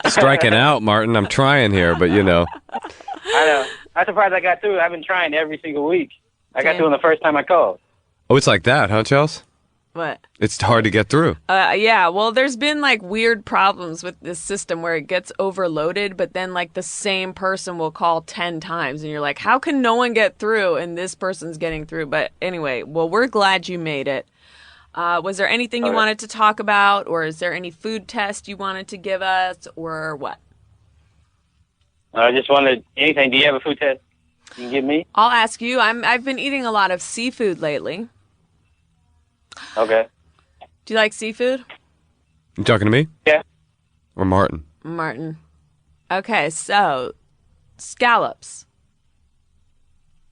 Striking out, Martin. I'm trying here, but you know. I know. I'm surprised I got through. I've been trying every single week. I got Damn. through on the first time I called. Oh, it's like that, huh, Chels? What? It's hard to get through. Yeah, well, there's been like weird problems with this system where it gets overloaded, but then like the same person will call 10 times and you're like, how can no one get through and this person's getting through? But anyway, well, we're glad you made it. Was there anything you wanted to talk about, or is there any food test you wanted to give us, or what? I just wanted anything. Do you have a food test you can give me? I'll ask you. I've been eating a lot of seafood lately. Okay. Do you like seafood? You talking to me? Yeah. Or Martin? Martin. Okay, so scallops.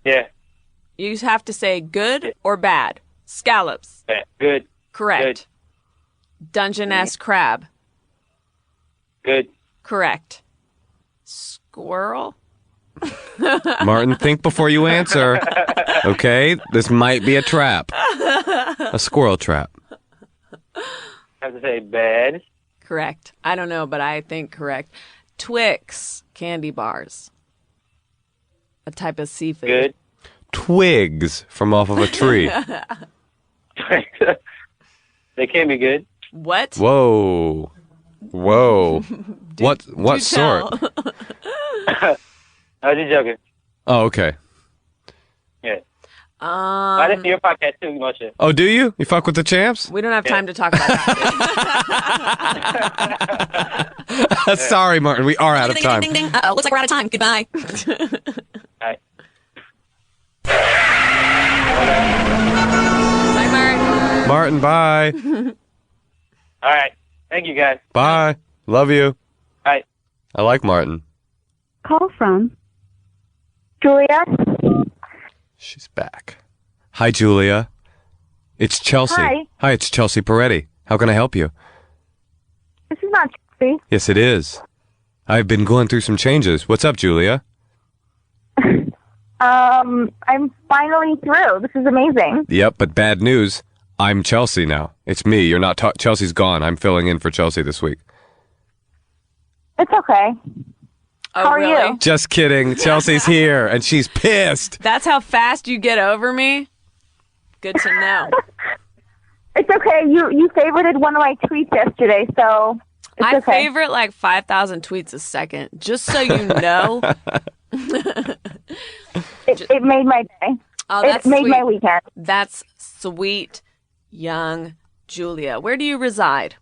Yeah. You have to say good or bad. Scallops. Yeah. Good. Correct. Dungeness crab. Good. Correct. Squirrel. Martin, think before you answer. Okay? This might be a trap. A squirrel trap. I have to say bad. Correct. I don't know, but I think correct. Twix candy bars. A type of seafood. Good. Twigs from off of a tree. They can be good. What? Whoa. Whoa. What Do sort? tell. I was just joking. Oh, okay. Yeah. I listen to your podcast too, Moshe. Oh, do you? You fuck with the champs? We don't have time to talk about that. Sorry, Martin. We are out of time. Ding, ding, ding. Uh-oh, looks like we're out of time. Goodbye. All right. Bye, Martin. Martin, bye. All right. Thank you, guys. Bye. Love you. Bye. I like Martin. Call from Julia? She's back. Hi, Julia. It's Chelsea. Hi. It's Chelsea Peretti. How can I help you? This is not Chelsea. Yes, it is. I've been going through some changes. What's up, Julia? I'm finally through. This is amazing. Yep, but bad news. I'm Chelsea now. It's me. You're not. Chelsea's gone. I'm filling in for Chelsea this week. It's okay. How are really? you? Just kidding. Chelsea's here, and she's pissed. That's how fast you get over me? Good to know. It's okay. You favorited one of my tweets yesterday, so it's I okay. favorite like 5,000 tweets a second, just so you know. It made my day. Oh, It that's made sweet. my weekend. That's sweet, young Julia. Where do you reside?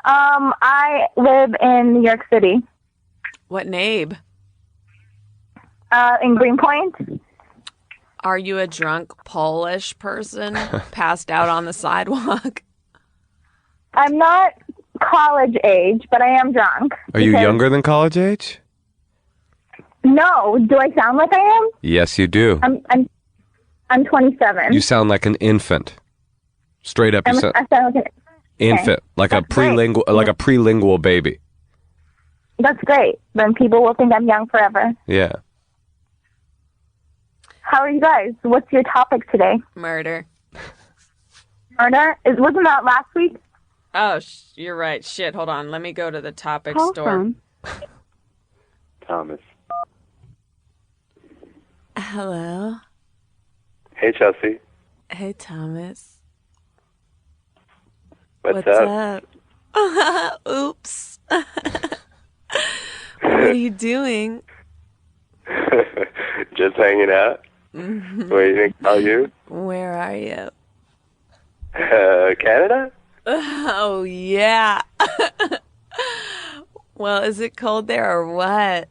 I live in New York City, What nabe? in Greenpoint. Are you a drunk Polish person passed out on the sidewalk? I'm not college age, but I am drunk. Are you because- younger than college age? No. Do I sound like I am? Yes, you do. I'm 27. You sound like an infant. Straight up, you sound I sound like an infant, like a That's great. prelingual baby. That's great. Then people will think I'm young forever. Yeah. How are you guys? What's your topic today? Murder. Murder? Wasn't that last week? Oh, you're right. Shit, hold on. Let me go to the topic call store. from Thomas. Hello. Hey, Chelsea. Hey, Thomas. What's up? Oops. What are you doing? Just hanging out. Mhm. Where do you think I'll you? Where are you? Canada? Oh, yeah. Well, is it cold there or what?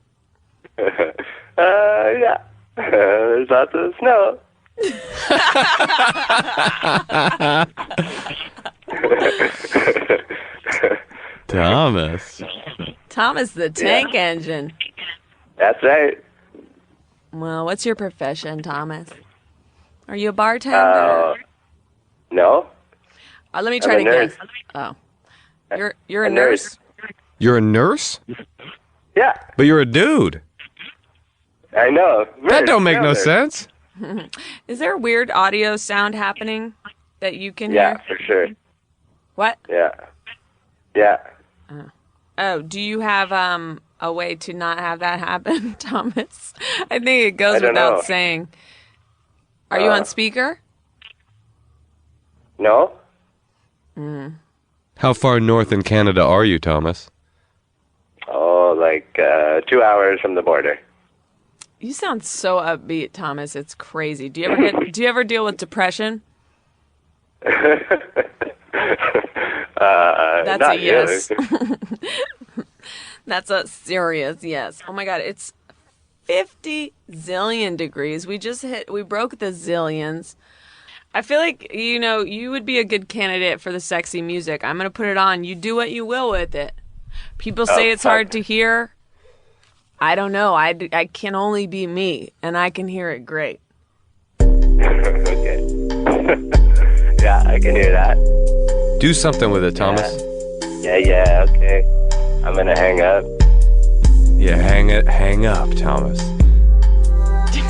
Yeah. There's lots of snow. Thomas. Thomas the tank engine. That's right. Well, what's your profession, Thomas? Are you a bartender? No. Let me I'm try a to nurse. guess. Oh. You're a A nurse? You're a nurse? Yeah. But you're a dude. I know. That don't make no sense. Is there a weird audio sound happening that you can Yeah, hear? for sure. What? Yeah. Yeah. Oh, do you have a way to not have that happen, Thomas? I think it goes I don't without know. saying. Are you on speaker? No? How far north in Canada are you, Thomas? Oh, like 2 hours from the border. You sound so upbeat, Thomas. It's crazy. Do you ever deal with depression? That's not a yes. really. That's a serious yes. Oh my God, it's 50 zillion degrees. We broke the zillions. I feel like, you would be a good candidate for the sexy music. I'm going to put it on. You do what you will with it. People say it's hard to hear. I don't know. I can only be me, and I can hear it great. Okay. Yeah, I can hear that. Do something with it, Thomas. Yeah, okay. I'm gonna hang up. Yeah, hang up, Thomas.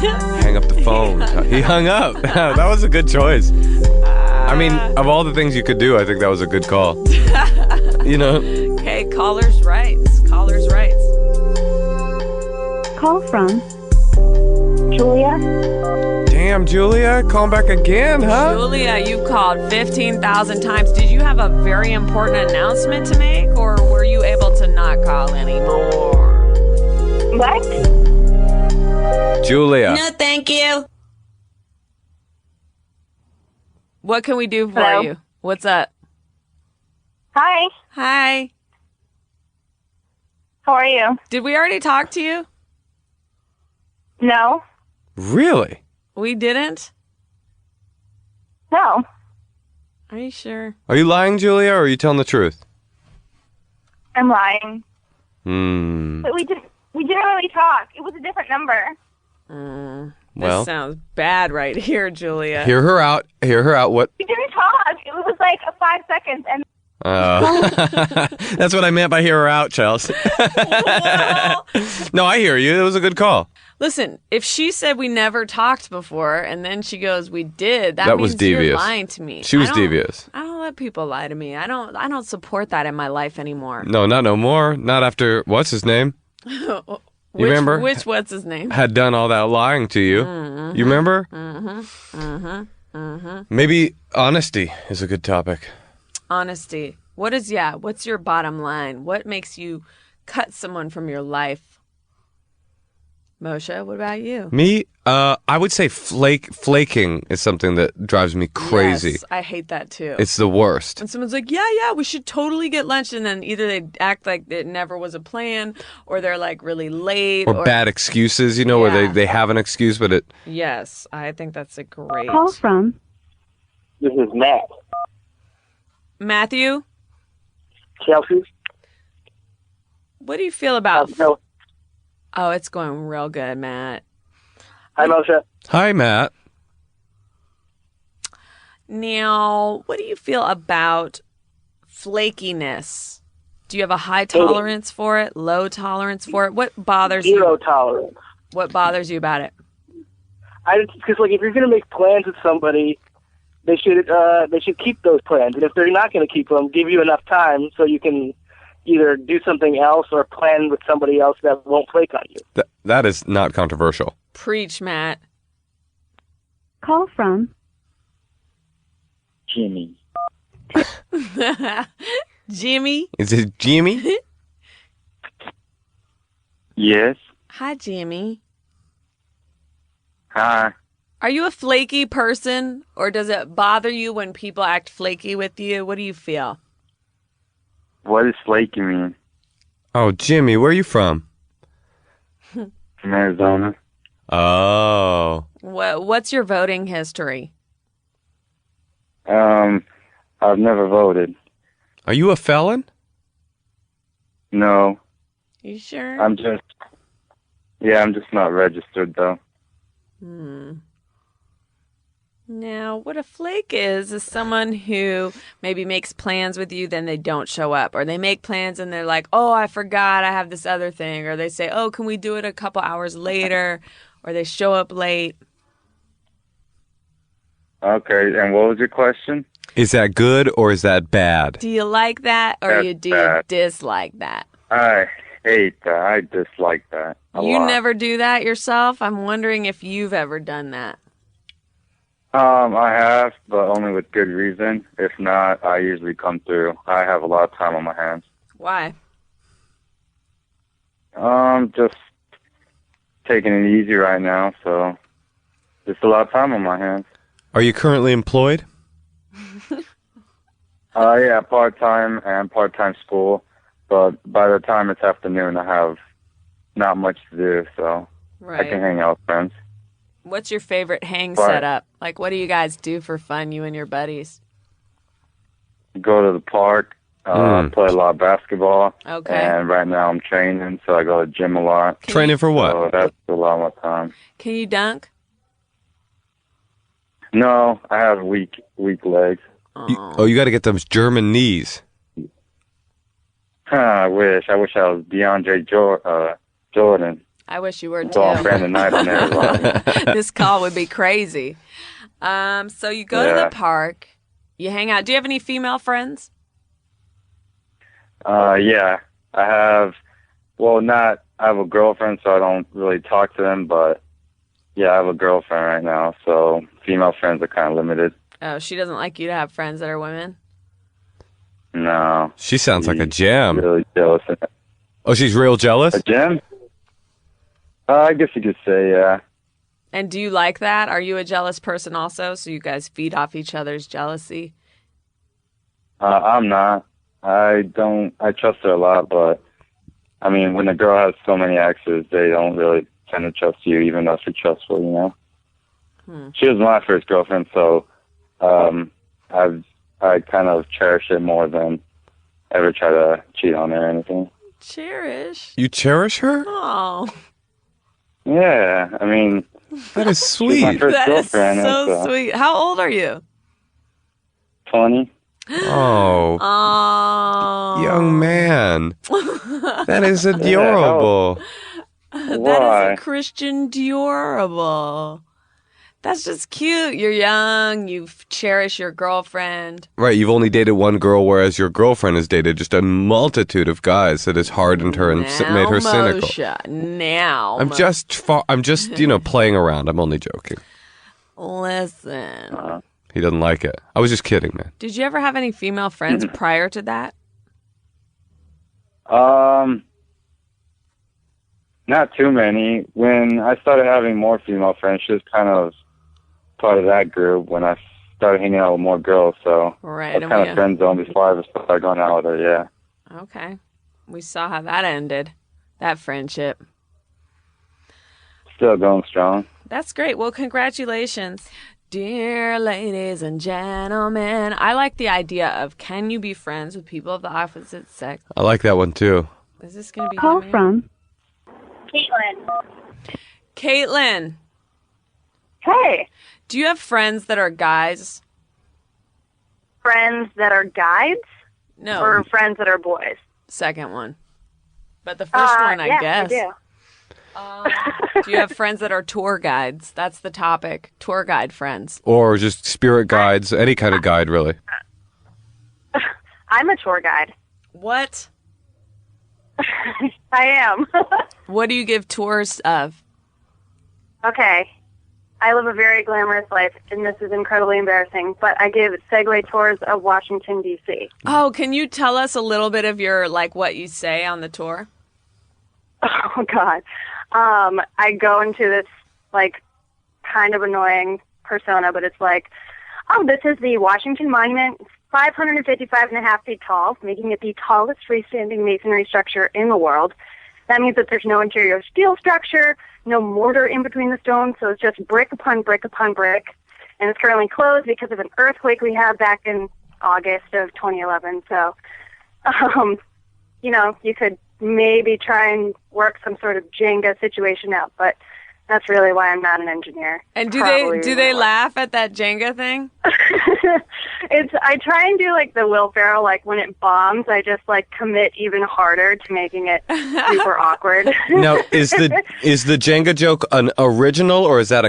Hang up the phone. He hung up. That was a good choice. I mean, of all the things you could do, I think that was a good call. Okay, caller's rights. Caller's rights. call from Julia? Damn, Julia, calling back again, huh? Julia, you've called 15,000 times. Did you have a very important announcement to make, or were you able to not call anymore? What? Julia. No, thank you. What can we do for Hello? you? What's up? Hi. Hi. How are you? Did we already talk to you? No. Really? We didn't? No. Are you sure? Are you lying, Julia, or are you telling the truth? I'm lying. Hmm. But we didn't really talk. It was a different number. Well, This sounds bad right here, Julia. hear her out. Hear her out. What? We didn't talk. It was like 5 seconds, and That's what I meant by hear her out, Chelsea. No, I hear you. It was a good call. Listen, if she said we never talked before and then she goes, we did, that That means was devious. you're lying to me. She was I don't- devious. I don't let people lie to me. I don't support that in my life anymore. No, not no more. Not after, what's his name? Which, remember? Which, what's his name? Had done all that lying to you. You remember? Maybe honesty is a good topic. Honesty. What's your bottom line? What makes you cut someone from your life? Moshe, what about you? Me, I would say flaking is something that drives me crazy. Yes, I hate that too. It's the worst. When someone's like, yeah, we should totally get lunch, and then either they act like it never was a plan, or they're like really late. Or bad excuses, where they have an excuse, but it... Yes, I think that's a great... Call from This is Matt. Matthew, Chelsea. what do you feel about... No. Oh, it's going real good, Matt. Hi, Moshe. Hi, Matt. Now, what do you feel about flakiness? Do you have a high tolerance for it? Low tolerance for it? What bothers Zero you? tolerance. What bothers you about it? Because if you're gonna make plans with somebody, they should keep those plans, and if they're not gonna keep them, give you enough time so you can either do something else or plan with somebody else that won't flake on you. That is not controversial. Preach, Matt. call from Jimmy. Jimmy? Is it Jimmy? Yes. Hi, Jimmy. Hi. Are you a flaky person, or does it bother you when people act flaky with you? What do you feel? What does flaky mean? Oh, Jimmy, where are you from? From Arizona. Oh. What's your voting history? I've never voted. Are you a felon? No. You sure? I'm just not registered though. Now, what a flake is someone who maybe makes plans with you, then they don't show up. Or they make plans and they're like, oh, I forgot I have this other thing. Or they say, oh, can we do it a couple hours later? Or they show up late. Okay, and what was your question? Is that good or is that bad? Do you like that or That's do you bad. dislike that? I hate that. I dislike that a You lot. never do that yourself? I'm wondering if you've ever done that. I have, but only with good reason. If not, I usually come through. I have a lot of time on my hands. Why? Just taking it easy right now, so just a lot of time on my hands. Are you currently employed? Yeah, part-time and part-time school, but by the time it's afternoon, I have not much to do, so I can Right. hang out with friends. What's your favorite hang Right. setup? Like, what do you guys do for fun, you and your buddies? Go to the park, play a lot of basketball, Okay. and right now I'm training, so I go to the gym a lot. Training for what? So that's a lot of my time. Can you dunk? No, I have weak legs. You got to get those German knees. I wish I was DeAndre Jordan. I wish you were So I'm too. Brandon Knight on Arizona. This call would be crazy. So you go to Yeah. the park, you hang out. Do you have any female friends? Yeah, I have. Well, I have a girlfriend, so I don't really talk to them. But yeah, I have a girlfriend right now, so female friends are kind of limited. Oh, she doesn't like you to have friends that are women? No. She sounds like a gem. Really jealous. Oh, she's real jealous? A gem? I guess you could say, yeah. And do you like that? Are you a jealous person also? So you guys feed off each other's jealousy? I'm not. I trust her a lot, but I mean, when a girl has so many exes, they don't really tend to trust you, even though you're trustful, you know? She was my first girlfriend, so I kind of cherish it more than ever try to cheat on her or anything. Cherish? You cherish her? Oh. Yeah, I mean... That is sweet. My first That is girlfriend, so sweet. How old are you? 20. Oh. Oh. Young man. That is adorable. That is a Christian adorable. That's just cute. You're young. You cherish your girlfriend. Right, you've only dated one girl, whereas your girlfriend has dated just a multitude of guys that has hardened her and made her cynical. I'm just, playing around. I'm only joking. Listen. He doesn't like it. I was just kidding, man. Did you ever have any female friends prior to that? Not too many. When I started having more female friends, she was kind of part of that group when I started hanging out with more girls, so right, I was kind of friend zone before I ever started going out with her, yeah. Okay. We saw how that ended, that friendship. Still going strong. That's great. Well, congratulations. Dear ladies and gentlemen, I like the idea of can you be friends with people of the opposite sex? I like that one, too. Is this going to be Call from Caitlin. Hey. Do you have friends that are guys? Friends that are guides? No. Or friends that are boys? Second one. But the first one, I guess. I do. Do you have friends that are tour guides? That's the topic. Tour guide friends. Or just spirit guides, any kind of guide, really. I'm a tour guide. What? I am. What do you give tours of? Okay. I live a very glamorous life, and this is incredibly embarrassing, but I give Segway tours of Washington, D.C. Oh, can you tell us a little bit of your, what you say on the tour? Oh, God. I go into this, kind of annoying persona, but it's this is the Washington Monument, 555.5 feet tall, making it the tallest freestanding masonry structure in the world. That means that there's no interior steel structure, no mortar in between the stones, so it's just brick upon brick upon brick. And it's currently closed because of an earthquake we had back in August of 2011. So, you could maybe try and work some sort of Jenga situation out, but that's really why I'm not an engineer. And do they laugh at that Jenga thing? I try and do the Will Ferrell, when it bombs, I just commit even harder to making it super awkward. Now, is the Jenga joke an original, or is that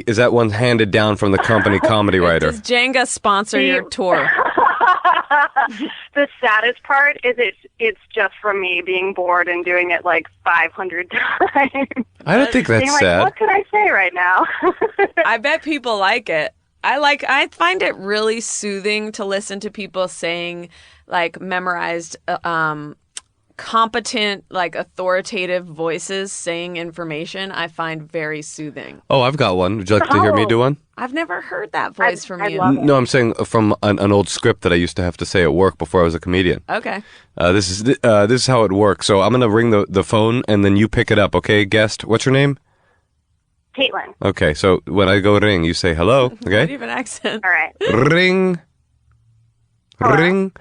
is that one handed down from the company comedy writer? Does Jenga sponsor your tour? The saddest part is it's just from me being bored and doing it 500 times. I don't think that's sad. What can I say right now? I bet people like it. I find it really soothing to listen to people saying memorized competent authoritative voices saying information. I find very soothing. Oh, I've got one. Would you like to hear me do one? I've never heard that voice from you. No, I'm saying from an old script that I used to have to say at work before I was a comedian. Okay. This is how it works. So I'm going to ring the phone and then you pick it up, okay, guest? What's your name? Caitlin. Okay, so when I go ring, you say hello, okay? Why do you have an accent? All right. Ring. Hello? Ring.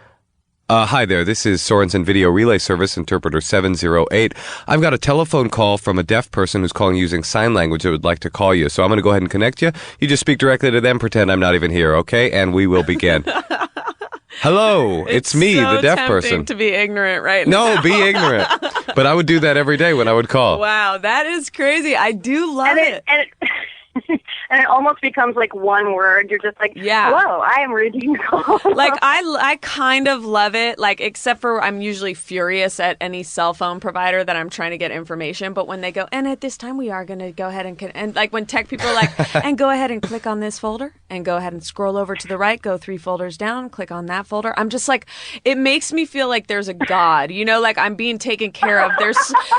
Hi there, this is Sorensen Video Relay Service, interpreter 708. I've got a telephone call from a deaf person who's calling using sign language that would like to call you. So I'm going to go ahead and connect you. You just speak directly to them, pretend I'm not even here, okay? And we will begin. Hello, it's me, the deaf person. To be ignorant right now. No, be ignorant. But I would do that every day when I would call. Wow, that is crazy. I do love it. And it almost becomes like one word. You're just like, hello, I am reading your call. Like, I kind of love it, like, except for I'm usually furious at any cell phone provider that I'm trying to get information. But when they go, and at this time we are going to go ahead and like when tech people are like, and go ahead and click on this folder and go ahead and scroll over to the right, go 3 folders down, click on that folder. I'm just like, it makes me feel like there's a God, you know, like I'm being taken care of.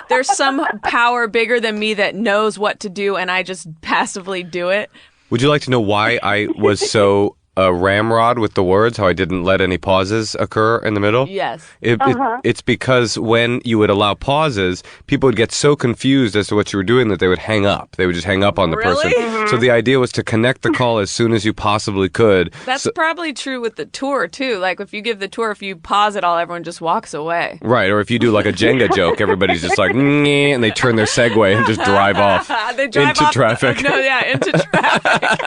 There's some power bigger than me that knows what to do, and I just passively do it. Would you like to know why I was so ramrod with the words, how I didn't let any pauses occur in the middle? Yes. It's because when you would allow pauses, people would get so confused as to what you were doing that they would hang up. They would just hang up on the person. So the idea was to connect the call as soon as you possibly could. That's probably true with the tour, too. Like, if you give the tour, if you pause it all, everyone just walks away. Right, or if you do like a Jenga joke, everybody's just like, and they turn their Segway and just drive off they drive into off, traffic. Into traffic.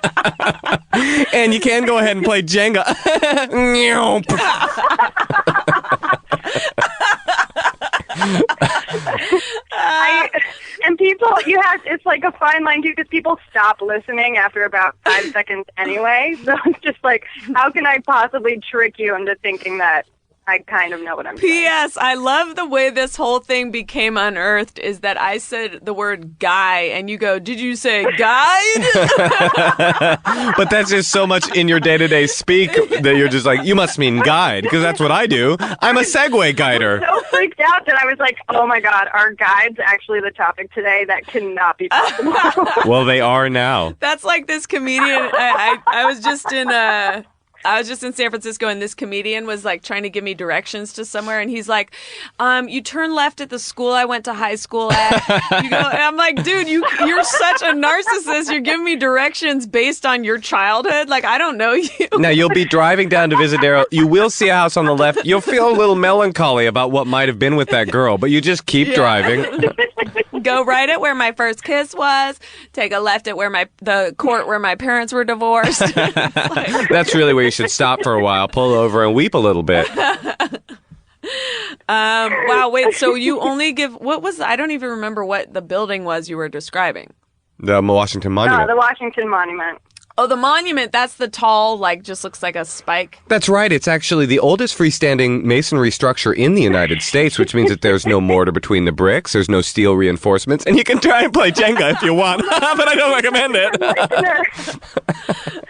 And you can go ahead and play Jenga. And people, it's like a fine line too, because people stop listening after about 5 seconds anyway. So it's just like, how can I possibly trick you into thinking that I kind of know what I'm saying? P.S. I love the way this whole thing became unearthed is that I said the word guy and you go, did you say guide? But that's just so much in your day-to-day speak that you're just like, you must mean guide, because that's what I do. I'm a Segway guider. I was so freaked out that I was like, oh my God, are guides actually the topic today? That cannot be possible. Well, they are now. That's like this comedian. I was just in San Francisco, and this comedian was like trying to give me directions to somewhere, and he's like, you turn left at the school I went to high school at. You go, and I'm like, dude, you're such a narcissist. You're giving me directions based on your childhood. Like, I don't know you. Now, you'll be driving down to visit Daryl. You will see a house on the left. You'll feel a little melancholy about what might have been with that girl, but you just keep driving. Go right at where my first kiss was. Take a left at the court where my parents were divorced. That's really where you should stop for a while, pull over, and weep a little bit. Wow, wait, so you only give, I don't even remember what the building was you were describing. The Washington Monument. The Washington Monument. Oh, the monument, that's the tall, like, just looks like a spike. That's right. It's actually the oldest freestanding masonry structure in the United States, which means that there's no mortar between the bricks, there's no steel reinforcements, and you can try and play Jenga if you want, but I don't recommend it.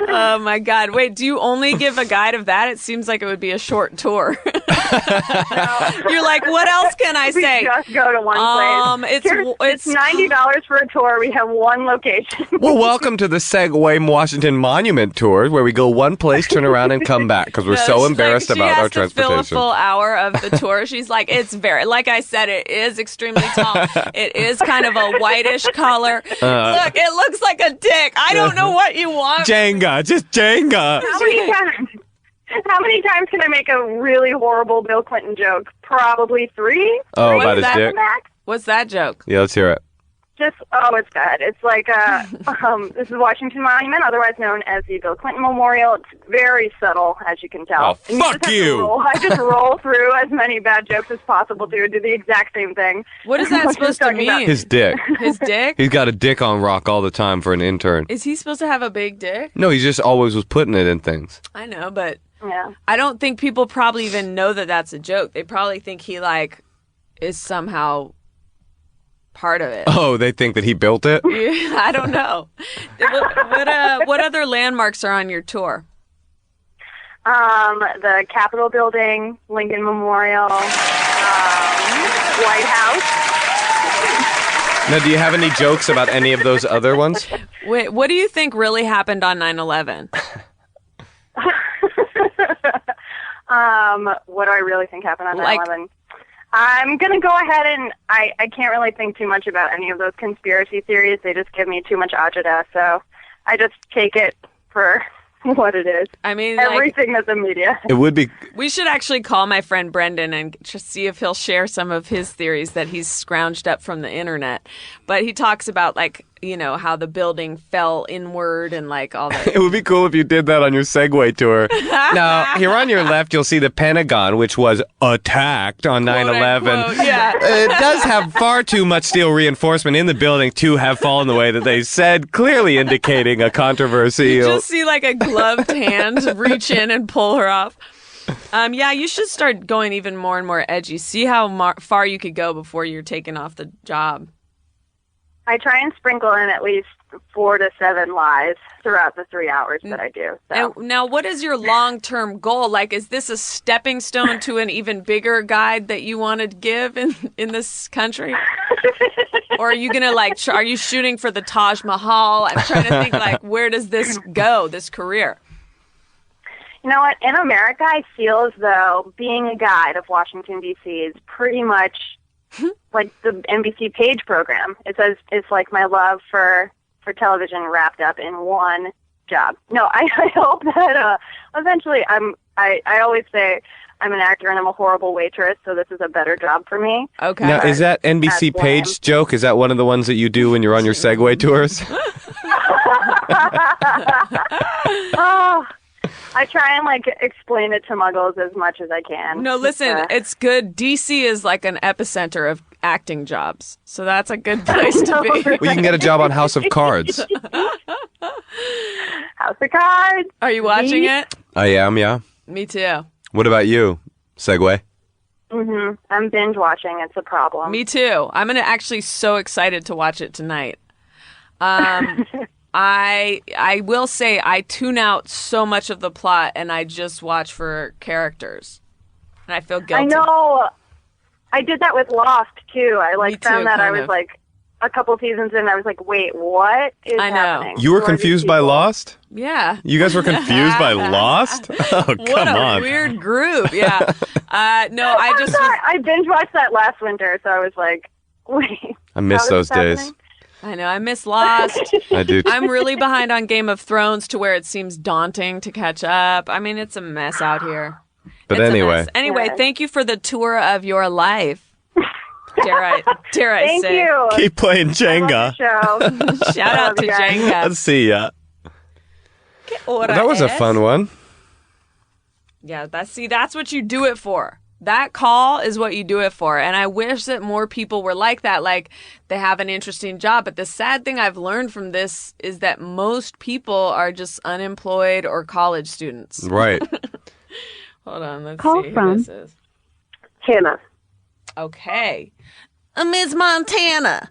Oh, my God. Wait, do you only give a guide of that? It seems like it would be a short tour. You're like, what else can I say? We just go to one place. It's $90 for a tour. We have one location. Well, welcome to the Segway Washington Monument Tour, where we go one place, turn around, and come back, because we're so embarrassed about our transportation. She has to fill a full hour of the tour. She's like, like I said, it is extremely tall. It is kind of a whitish color. Look, it looks like a dick. I don't know what you want. Jenga, just Jenga. How many times can I make a really horrible Bill Clinton joke? Probably 3. Oh, about his dick? What's that joke? Yeah, let's hear it. It's bad. It's like, this is Washington Monument, otherwise known as the Bill Clinton Memorial. It's very subtle, as you can tell. Oh, fuck you! I just roll through as many bad jokes as possible to do the exact same thing. What is that supposed to mean? His dick. His dick? He's got a dick on rock all the time for an intern. Is he supposed to have a big dick? No, he just always was putting it in things. I know, but yeah. I don't think people probably even know that that's a joke. They probably think he, like, is somehow part of it. Oh, they think that he built it? Yeah, I don't know. What other landmarks are on your tour? The Capitol Building, Lincoln Memorial, White House. Now, do you have any jokes about any of those other ones? Wait, what do you think really happened on 9/11? What do I really think happened on 9/11? I'm going to go ahead and I can't really think too much about any of those conspiracy theories. They just give me too much agita, so I just take it for what it is. I mean, everything that's in media. It would be. We should actually call my friend Brendan and just see if he'll share some of his theories that he's scrounged up from the internet. But he talks about, like, how the building fell inward and like all that. It would be cool if you did that on your Segway tour. Now, here on your left, you'll see the Pentagon, which was attacked on 9/11. Yeah. It does have far too much steel reinforcement in the building to have fallen the way that they said, clearly indicating a controversy. You just see like a gloved hand reach in and pull her off. Yeah, you should start going even more and more edgy. See how far you could go before you're taken off the job. I try and sprinkle in at least 4 to 7 lies throughout the 3 hours that I do. So. And now, what is your long-term goal? Like, is this a stepping stone to an even bigger guide that you want to give in this country? Or are you going to, are you shooting for the Taj Mahal? I'm trying to think, where does this go, this career? You know what? In America, I feel as though being a guide of Washington, D.C. is pretty much like the NBC Page program. It's like my love for television wrapped up in one job. No, I hope that eventually I always say I'm an actor and I'm a horrible waitress, so this is a better job for me. Okay. Now, is that NBC Page joke? Is that one of the ones that you do when you're on your Segway tours? Oh, I try and explain it to muggles as much as I can. No, listen, it's good. DC is like an epicenter of acting jobs, so that's a good place to be. Well, you can get a job on House of Cards. House of Cards. Are you watching it? I am, yeah. Me too. What about you, Segway? Mm-hmm. I'm binge watching. It's a problem. Me too. I'm actually so excited to watch it tonight. I will say I tune out so much of the plot and I just watch for characters. And I feel guilty. I know. I did that with Lost, too. I found that I was a couple seasons in, I was like, wait, what is happening? You were confused by Lost? Yeah. You guys were confused by Lost? Oh, come what a on. weird group. Yeah. No, I binge watched that last winter, so I was like, wait. I miss those days. I know. I miss Lost. I do. I'm really behind on Game of Thrones to where it seems daunting to catch up. I mean, it's a mess out here. But anyway. Anyway, thank you for the tour of your life. Dare I Thank say. you. Keep playing Jenga. Shout out to Jenga. Let's see ya. That was a fun one. Yeah, that's what you do it for. That call is what you do it for. And I wish that more people were like that. Like, they have an interesting job. But the sad thing I've learned from this is that most people are just unemployed or college students. Right. Hold on. Let's Call see who from this is. Hannah. Okay. Ms. Montana.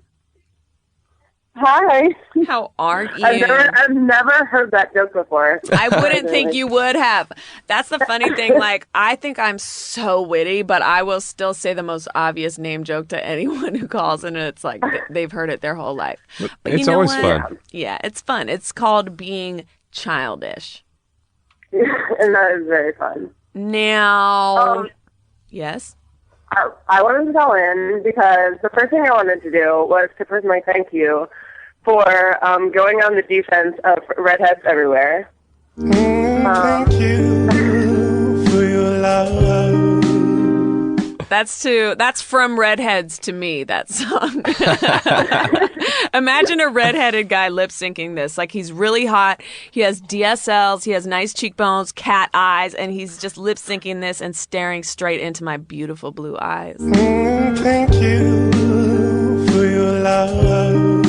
Hi. How are you? I've never heard that joke before. I wouldn't think you would have. That's the funny thing. I think I'm so witty, but I will still say the most obvious name joke to anyone who calls, and it's like they've heard it their whole life. But it's always fun. Yeah, it's fun. It's called being childish. And that is very fun. Now, yes? I wanted to call in because the first thing I wanted to do was to personally thank you for going on the defense of redheads everywhere. Thank you for your love. That's from Redheads to me, that song. Imagine a redheaded guy lip syncing this. Like, he's really hot. He has DSLs. He has nice cheekbones, cat eyes, and he's just lip syncing this and staring straight into my beautiful blue eyes. Thank you for your love.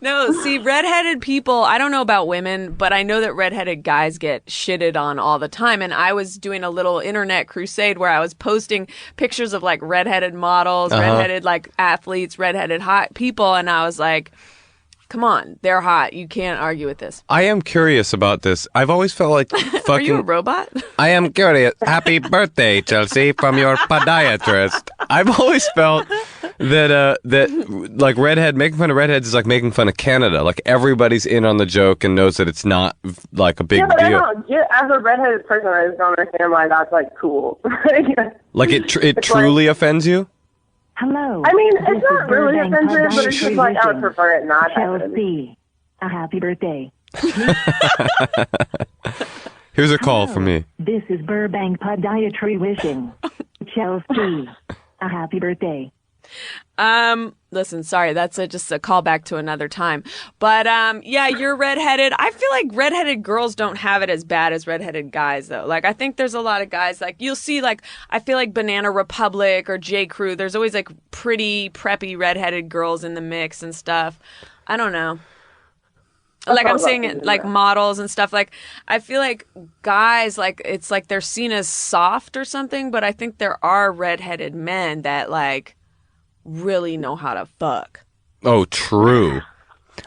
No, see, redheaded people, I don't know about women, but I know that redheaded guys get shitted on all the time. And I was doing a little internet crusade where I was posting pictures of redheaded models, redheaded athletes, redheaded hot people. And I was like, come on, they're hot. You can't argue with this. I am curious about this. I've always felt like fucking... Are you a robot? I am curious. Happy birthday, Chelsea, from your podiatrist. I've always felt that making fun of redheads is like making fun of Canada. Like, everybody's in on the joke and knows that it's not a big deal. As a redheaded person, I just don't understand why that's cool. Like, it truly offends you? Hello. I mean, it's This not is really Burbank offensive, but it's just I would prefer it not happen. Chelsea, a happy birthday. Here's a call from me. This is Burbank Podiatry wishing Chelsea a happy birthday. Listen, sorry, that's just a callback to another time. But yeah, you're redheaded. I feel like redheaded girls don't have it as bad as redheaded guys, though. Like, I think there's a lot of guys, like, you'll see, like, I feel like Banana Republic or J. Crew, there's always, like, pretty, preppy redheaded girls in the mix and stuff. I don't know. Like, I'm saying it, like, models and stuff. Like, I feel like guys, like, it's like they're seen as soft or something, but I think there are redheaded men that, like, really know how to fuck. Oh, true.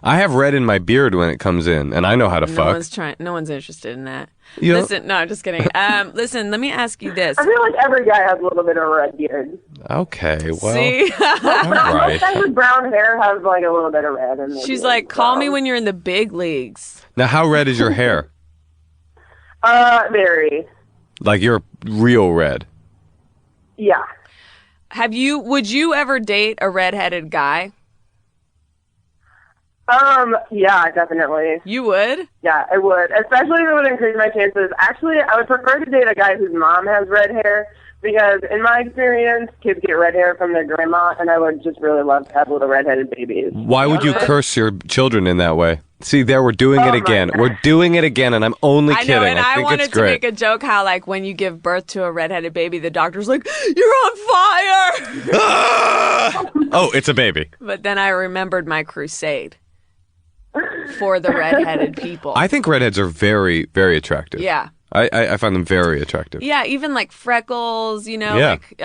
I have red in my beard when it comes in, and I know how to fuck. No one's interested in that. You know? Listen, no, I'm just kidding. Listen, let me ask you this. I feel like every guy has a little bit of a red beard. Okay, well, See? all right. Most guys with brown hair have like a little bit of red in their She's beard, like, call me when you're in the big leagues. Now, how red is your hair? Very. Like, you're real red. Yeah. Would you ever date a redheaded guy? Yeah, definitely. You would? Yeah, I would. Especially if it would increase my chances. Actually, I would prefer to date a guy whose mom has red hair because, in my experience, kids get red hair from their grandma, and I would just really love to have little redheaded babies. Why would you curse your children in that way? See, there, we're doing it again. We're doing it again, and I'm only kidding. I know, and I think wanted it's great. to make a joke how, like, when you give birth to a redheaded baby, the doctor's like, you're on fire! Oh, it's a baby. But then I remembered my crusade for the redheaded people. I think redheads are very, very attractive. Yeah. I find them very attractive. Yeah, even like freckles, you know, like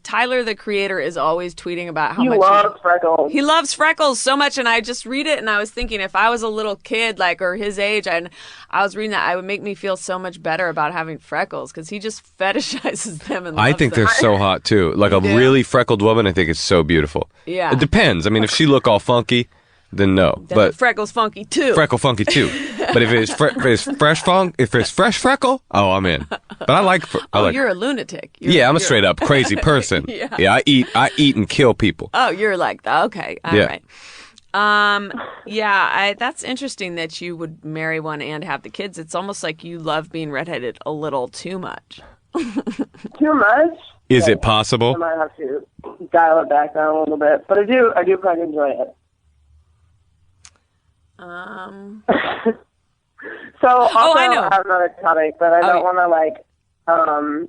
Tyler, the creator, is always tweeting about how much he loves freckles. He loves freckles so much, and I just read it, and I was thinking if I was a little kid, like, or his age, and I was reading that, it would make me feel so much better about having freckles because he just fetishizes them. And I think them. they're so hot too. Like a really freckled woman, I think is so beautiful. Yeah. It depends. I mean, if she look all funky, then no. Then but freckles funky too. Freckle funky too. But if it's fresh freckle, oh, I'm in. But I like. You're a lunatic. I'm a straight up crazy person. Yeah, I eat and kill people. Oh, you're like that. Okay, all right. That's interesting that you would marry one and have the kids. It's almost like you love being redheaded a little too much. Too much? Is it possible? I might have to dial it back down a little bit, but I do quite enjoy it. So also, I know. I have another topic, but I don't want to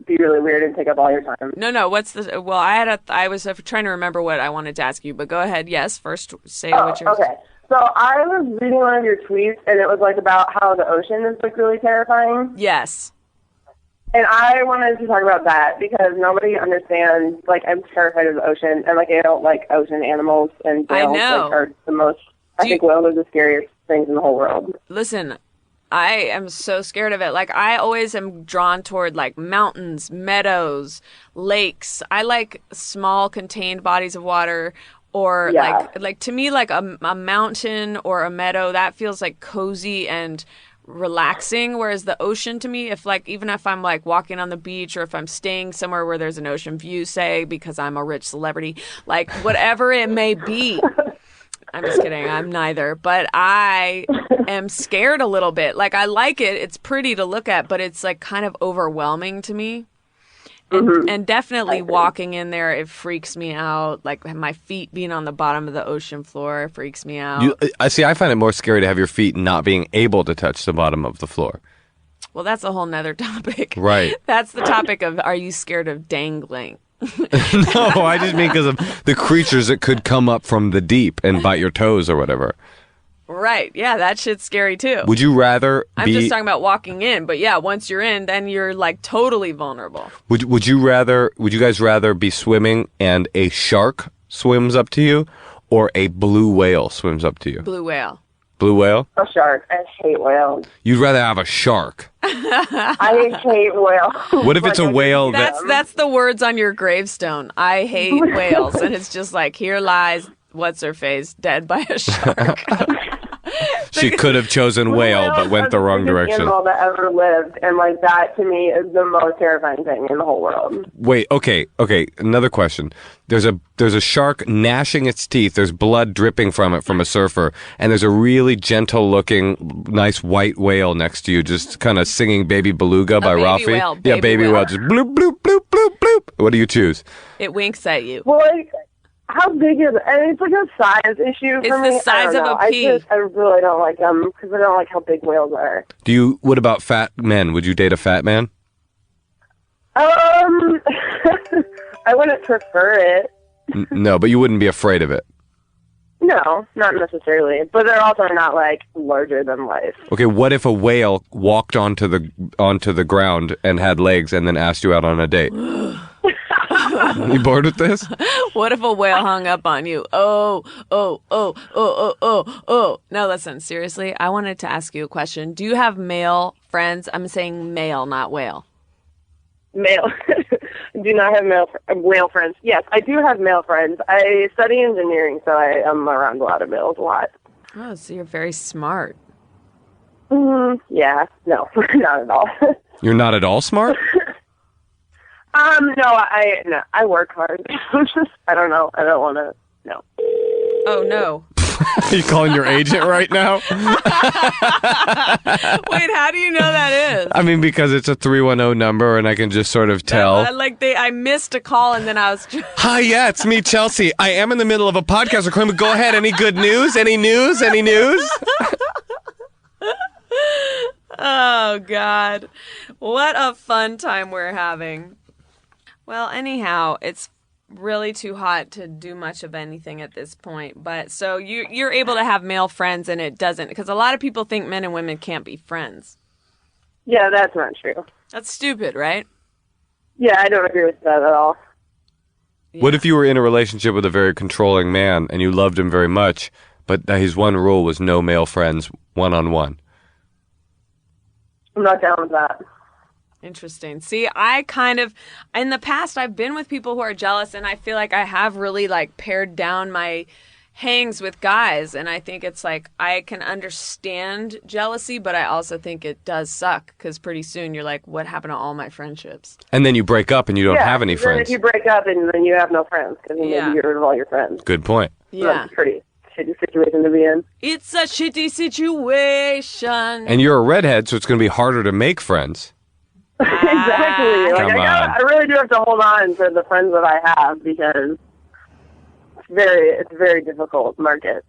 be really weird and take up all your time. No. What's the? Well, I was trying to remember what I wanted to ask you, but go ahead. Yes, first say what you're. Okay. So I was reading one of your tweets, and it was like about how the ocean is like really terrifying. Yes. And I wanted to talk about that because nobody understands. Like, I'm terrified of the ocean, and like I don't like ocean animals, and whales are the most. I think whales are the scariest things in the whole world. Listen, I am so scared of it. Like, I always am drawn toward, like, mountains, meadows, lakes. I like small, contained bodies of water, or, like to me, like, a mountain or a meadow, that feels, like, cozy and relaxing, whereas the ocean to me, even if I'm, like, walking on the beach or if I'm staying somewhere where there's an ocean view, say, because I'm a rich celebrity, like, whatever it may be, I'm just kidding. I'm neither. But I am scared a little bit. Like, I like it. It's pretty to look at, but it's, like, kind of overwhelming to me. And definitely walking in there, it freaks me out. Like, my feet being on the bottom of the ocean floor freaks me out. I find it more scary to have your feet not being able to touch the bottom of the floor. Well, that's a whole nother topic. Right. That's the topic of, are you scared of dangling? No, I just mean because of the creatures that could come up from the deep and bite your toes or whatever. Right. Yeah, that shit's scary too. Would you rather I'm just talking about walking in, but yeah, once you're in, then you're like totally vulnerable. Would you guys rather be swimming and a shark swims up to you or a blue whale swims up to you? Blue whale. Blue whale? A shark. I hate whales. You'd rather have a shark. I hate whales. What if it's a whale that's the words on your gravestone. I hate whales. And it's just like, here lies what's her face dead by a shark. She could have chosen whale, but went the wrong direction. Animal that ever lived, and like that to me is the most terrifying thing in the whole world. Wait, okay. Another question. There's a shark gnashing its teeth. There's blood dripping from it from a surfer, and there's a really gentle-looking, nice white whale next to you, just kind of singing "Baby Beluga" by Ralphie. Whale, baby whale, just bloop bloop bloop bloop bloop. What do you choose? It winks at you. Well, How big is it? I mean, it's like a size issue It's for me. the size of a pea. I really don't like them because I don't like how big whales are. What about fat men? Would you date a fat man? I wouldn't prefer it. No, but you wouldn't be afraid of it. No, not necessarily. But they're also not like larger than life. Okay, what if a whale walked onto the ground and had legs and then asked you out on a date? You bored with this? What if a whale hung up on you? Oh. No, listen, seriously, I wanted to ask you a question. Do you have male friends? I'm saying male, not whale. Male. Do not have male friends. Yes, I do have male friends. I study engineering, so I am around a lot of males a lot. Oh, so you're very smart. Yeah. No, not at all. You're not at all smart? No, I work hard. I don't know. I don't want to. No. Oh no. Are you calling your agent right now? Wait, how do you know that is? I mean, because it's a 310 number and I can just sort of tell. I missed a call and then I was. Hi, yeah, it's me, Chelsea. I am in the middle of a podcast recording, but go ahead. Any good news? Any news? Any news? Oh, God. What a fun time we're having. Well, anyhow, it's really too hot to do much of anything at this point. But so you're able to have male friends and it doesn't, because a lot of people think men and women can't be friends. Yeah, that's not true. That's stupid, right? Yeah, I don't agree with that at all. Yeah. What if you were in a relationship with a very controlling man and you loved him very much, but his one rule was no male friends one-on-one? I'm not down with that. Interesting. See, in the past, I've been with people who are jealous, and I feel like I have really, pared down my hangs with guys, and I think it's I can understand jealousy, but I also think it does suck, because pretty soon you're like, what happened to all my friendships? And then you break up and you don't have any then friends. if you break up, and then you have no friends, because then you get rid of all your friends. Good point. Yeah. That's a pretty shitty situation to be in. It's a shitty situation. And you're a redhead, so it's going to be harder to make friends. Exactly. Come on. I really do have to hold on to the friends that I have because it's a very difficult market.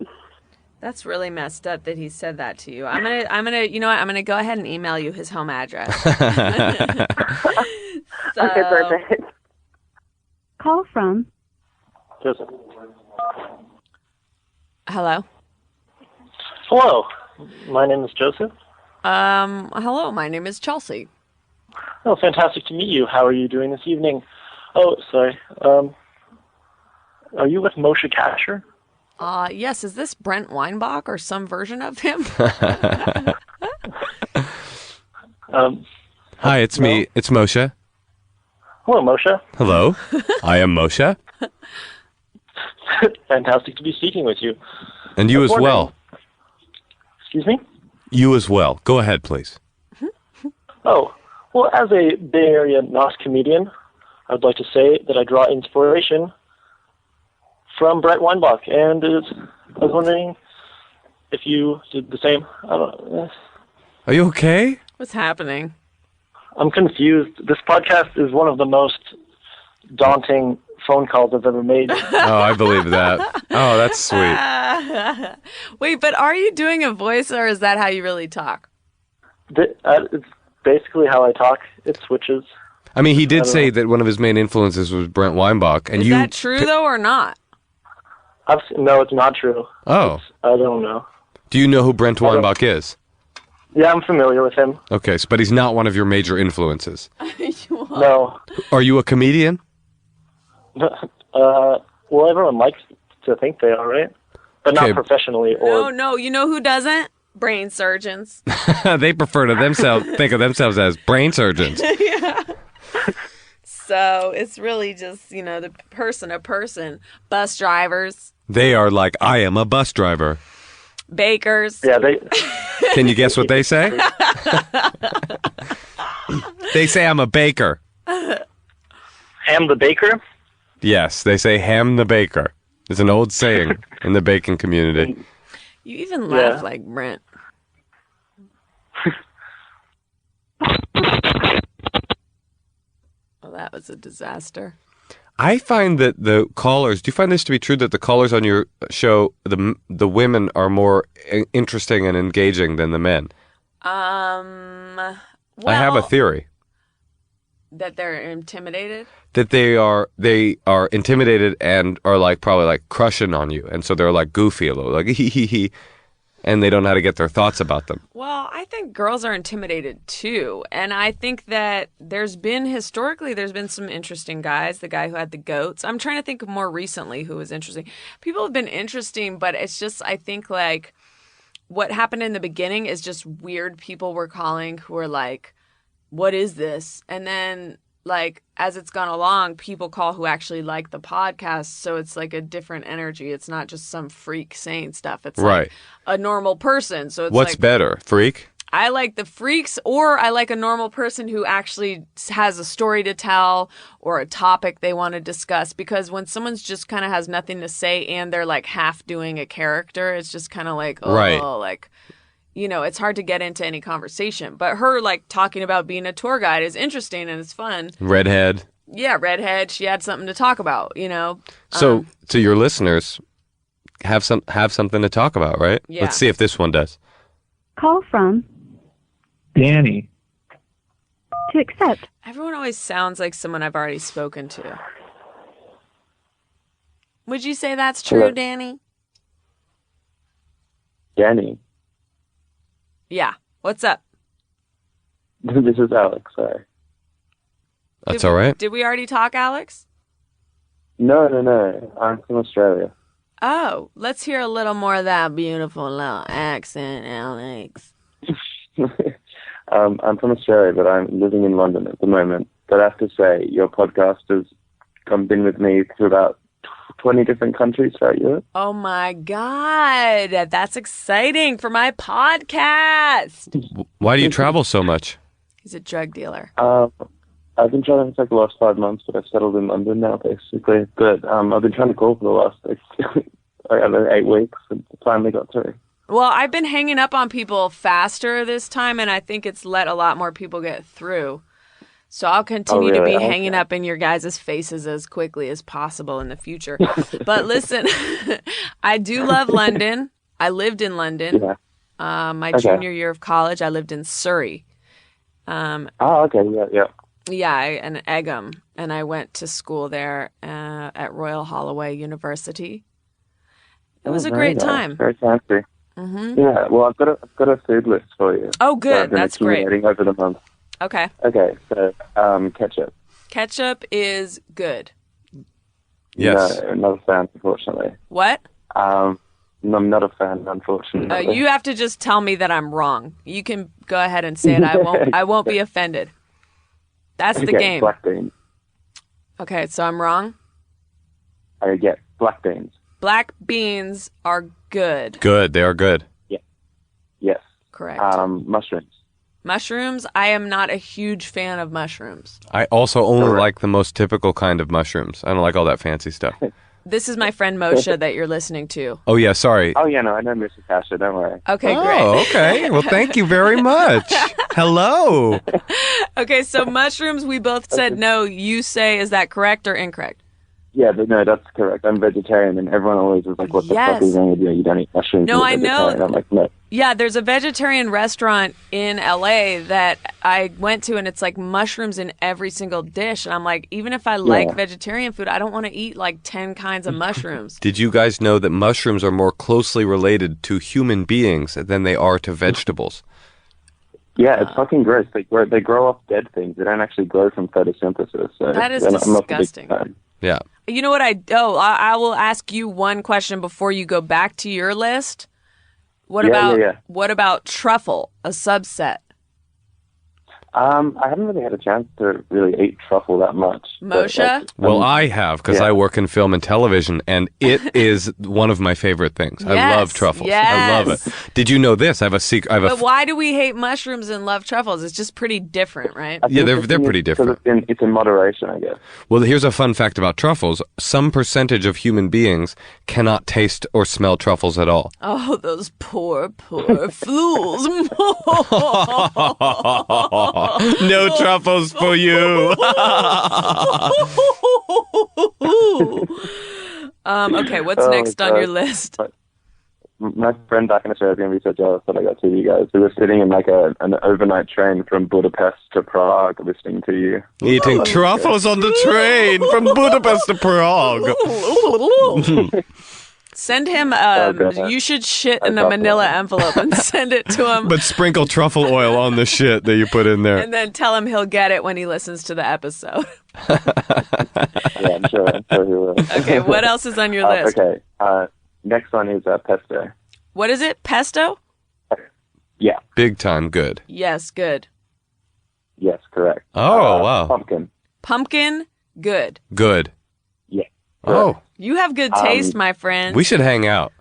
That's really messed up that he said that to you. I'm gonna you know what? I'm gonna go ahead and email you his home address. Okay, perfect. Call from Joseph. Hello. Hello. My name is Joseph. Hello. My name is Chelsea. Oh, fantastic to meet you. How are you doing this evening? Oh, sorry. Are you with Moshe Kasher? Yes. Is this Brent Weinbach or some version of him? Hi, it's me. It's Moshe. Hello, Moshe. Hello. I am Moshe. Fantastic to be speaking with you. And you as well. Excuse me? You as well. Go ahead, please. Oh, well, as a Bay Area NOS comedian, I would like to say that I draw inspiration from Brett Weinbach, and I was wondering if you did the same. I don't know. Are you okay? What's happening? I'm confused. This podcast is one of the most daunting phone calls I've ever made. Oh, I believe that. Oh, that's sweet. Wait, but are you doing a voice, or is that how you really talk? It's basically how I talk. It switches. I mean, he did say that one of his main influences was Brent Weinbach. And is that true, though, or not? No, it's not true. Oh. I don't know. Do you know who Brent Weinbach is? Yeah, I'm familiar with him. Okay, but he's not one of your major influences. No. Are you a comedian? Well, everyone likes to think they are, right? But not professionally. No, you know who doesn't? Brain surgeons. They prefer to think of themselves as brain surgeons. Yeah. So it's really just, the person to person. Bus drivers. They are like, I am a bus driver. Bakers. Yeah, they... Can you guess what they say? They say I'm a baker. Ham the baker? Yes, they say ham the baker. It's an old saying in the baking community. You even laugh like Brent. Oh, that was a disaster. I find that the callers. Do you find this to be true that the callers on your show, the women are more interesting and engaging than the men? Well, I have a theory that they're intimidated. that they are intimidated and are like probably like crushing on you, and so they're like goofy a little, like hee hee hee, and they don't know how to get their thoughts about them. Well, I think girls are intimidated too. And I think that historically, there's been some interesting guys. The guy who had the goats. I'm trying to think of more recently who was interesting. People have been interesting, but it's just, I think like what happened in the beginning is just weird people were calling who were like, what is this? And then like as it's gone along, people call who actually like the podcast, so it's like a different energy. It's not just some freak saying stuff. It's like a normal person. So it's what's like, better, freak? I like the freaks, or I like a normal person who actually has a story to tell or a topic they want to discuss. Because when someone's just kind of has nothing to say and they're like half doing a character, it's just kind of like, like, you know, it's hard to get into any conversation. But her like talking about being a tour guide is interesting and it's fun. Redhead. Yeah, redhead. She had something to talk about, you know. So to your listeners, have something to talk about, right? Yeah. Let's see if this one does. Call from Danny. to accept. Everyone always sounds like someone I've already spoken to. Would you say that's true, Hello. Danny? Danny. Yeah. What's up? This is Alex, sorry. That's all right. Did we already talk, Alex? No. I'm from Australia. Oh, let's hear a little more of that beautiful little accent, Alex. I'm from Australia, but I'm living in London at the moment. But I have to say, your podcast has been with me to about 20 different countries throughout Europe. Oh my God. That's exciting for my podcast. Why do you travel so much? He's a drug dealer. I've been traveling for like the last 5 months, but I've settled in London now, basically. But I've been trying to call for the last like 8 weeks and finally got through. Well, I've been hanging up on people faster this time, and I think it's let a lot more people get through. So I'll continue to be hanging up in your guys' faces as quickly as possible in the future. But listen, I do love London. I lived in London. Yeah. My junior year of college, I lived in Surrey. Okay, yeah. Yeah, in Egham, and I went to school there at Royal Holloway University. It was a great time. Very fancy. Mm-hmm. Yeah, well, I've got a food list for you. Oh, good. That's great. Over the month. Okay. Okay, so ketchup. Ketchup is good. Yes. No, not a fan, unfortunately. What? I'm not a fan, unfortunately. You have to just tell me that I'm wrong. You can go ahead and say it. I won't be offended. That's the game. Black beans. Okay, so I'm wrong? I get black beans. Black beans are good. Good. They are good. Yeah. Yes. Correct. Mushrooms. Mushrooms, I am not a huge fan of mushrooms. I also only like the most typical kind of mushrooms. I don't like all that fancy stuff. This is my friend Moshe that you're listening to. Oh, yeah, sorry. Oh, yeah, no, I know Mr. Tasha, don't worry. Okay, great. Oh, okay. Well, thank you very much. Hello. Okay, so mushrooms, we both said no. You say, is that correct or incorrect? Yeah, but no, that's correct. I'm vegetarian, and everyone always is like, what the fuck are you going to do? You don't eat mushrooms. No, I know. I'm like, no. Yeah, there's a vegetarian restaurant in LA that I went to, and it's like mushrooms in every single dish. And I'm like, even if I like vegetarian food, I don't want to eat like 10 kinds of mushrooms. Did you guys know that mushrooms are more closely related to human beings than they are to vegetables? Yeah, it's fucking gross. They grow off dead things. They don't actually grow from photosynthesis. So that is I'm not a big disgusting. fan. Yeah. You know what I will ask you one question before you go back to your list. What about truffle, a subset? I haven't really had a chance to really eat truffle that much. Moshe? Well, I have, because I work in film and television, and it is one of my favorite things. I love truffles. Yes. I love it. Did you know this? I have a secret. But why do we hate mushrooms and love truffles? It's just pretty different, right? Yeah, they're pretty different. It's in moderation, I guess. Well, here's a fun fact about truffles. Some percentage of human beings cannot taste or smell truffles at all. Oh, those poor fools. No truffles for you. Okay, what's Oh, next on your God. list? My friend back in Australia is going to be so jealous that I got to you guys. We were sitting in like an overnight train from Budapest to Prague listening to you. Eating truffles on the train from Budapest to Prague. Send him, God. you should shit in a manila envelope and send it to him. But sprinkle truffle oil on the shit that you put in there. And then tell him he'll get it when he listens to the episode. Yeah, I'm sure he will. Okay, what else is on your list? Okay, next one is pesto. What is it? Pesto? Yeah. Big time good. Yes, good. Yes, correct. Oh, wow. Pumpkin. Pumpkin? Good. Good. Yeah. Oh, You have good taste, my friend. we should hang out.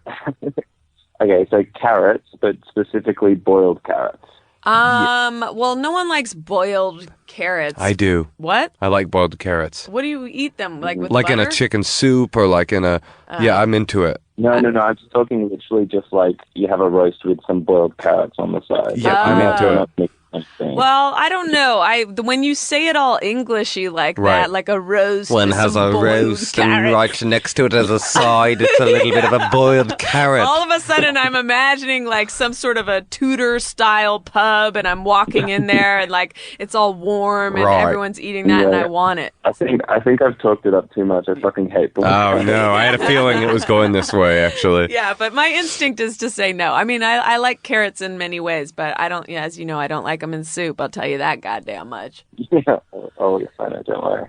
Okay, so carrots, but specifically boiled carrots. Well, no one likes boiled carrots. I do. What? I like boiled carrots. What do you eat them? Like with Like in a butter? chicken soup or like in a... yeah, I'm into it. No. I'm just talking literally just like you have a roast with some boiled carrots on the side. Yeah, I'm into it. Well, I don't know. When you say it all Englishy like Right. that, like a roast. One with has some a boiled roast and carrot. right next to it as a side, it's a little bit of a boiled carrot. All of a sudden, I'm imagining like some sort of a Tudor-style pub, and I'm walking in there, and like it's all warm, and Right. everyone's eating that, and Yeah. I want it. I think I've talked it up too much. I fucking hate boiled Oh, carrots. no. I had a feeling it was going this way, actually. Yeah, but my instinct is to say no. I mean, I like carrots in many ways, but I don't. Yeah, as you know, I don't like them in soup. I'll tell you that goddamn much. Yeah. Oh, yes, I know. Don't worry.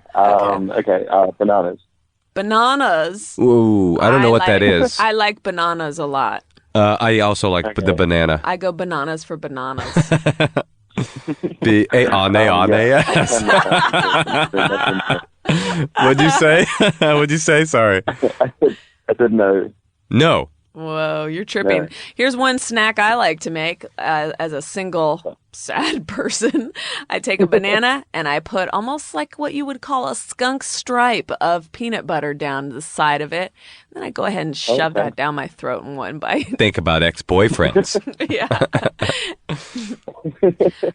Okay. Bananas. Bananas. Ooh, I don't know what that like- is. I like bananas a lot. I also like the banana. I go bananas for bananas. B-A-N-A-N-A-S. What'd you say? What'd you say? Sorry. I said no. No. Whoa, you're tripping. No. Here's one snack I like to make as a single sad person. I take a banana and I put almost like what you would call a skunk stripe of peanut butter down the side of it. Then I go ahead and shove that down my throat in one bite. Think about ex-boyfriends. Yeah.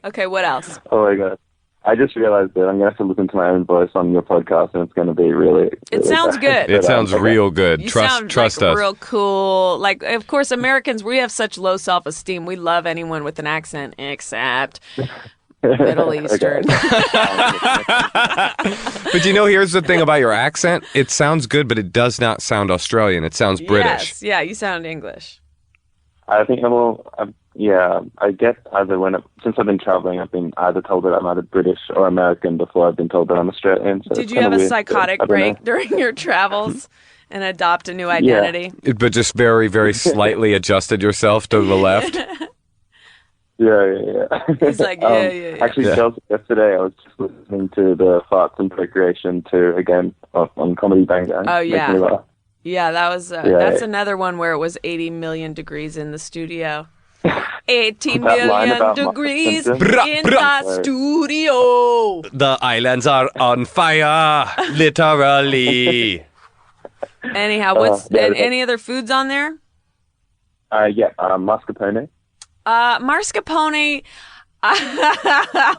Okay, what else? Oh my god. I just realized that I'm going to have to listen to my own voice on your podcast, and it's going to be really. It sounds bad. good. It sounds Okay. real good. You Trust sound trust like us. real cool. Like, of course, Americans, we have such low self-esteem. We love anyone with an accent, except Middle Eastern. But you know, here's the thing about your accent. It sounds good, but it does not sound Australian. It sounds British. Yes, yeah, you sound English. I think I get either since I've been traveling, I've been either told that I'm either British or American before I've been told that I'm Australian. So Did it's you kinda have a weird, psychotic but I don't know. break during your travels and adopt a new identity? But just very, very slightly adjusted yourself to the left. Yeah. He's like, yeah. Actually, Yeah. Chelsea, yesterday I was just listening to the Farts and Procreation 2 again on Comedy Bang Bang. Oh, Makes yeah. me laugh. Yeah, that was that's another one where it was 80 million degrees in the studio. 80 That line million about degrees Mark Simpson. in Bruh, the studio. The islands are on fire, literally. Anyhow, what's yeah, any other foods on there? Mascarpone. Mascarpone.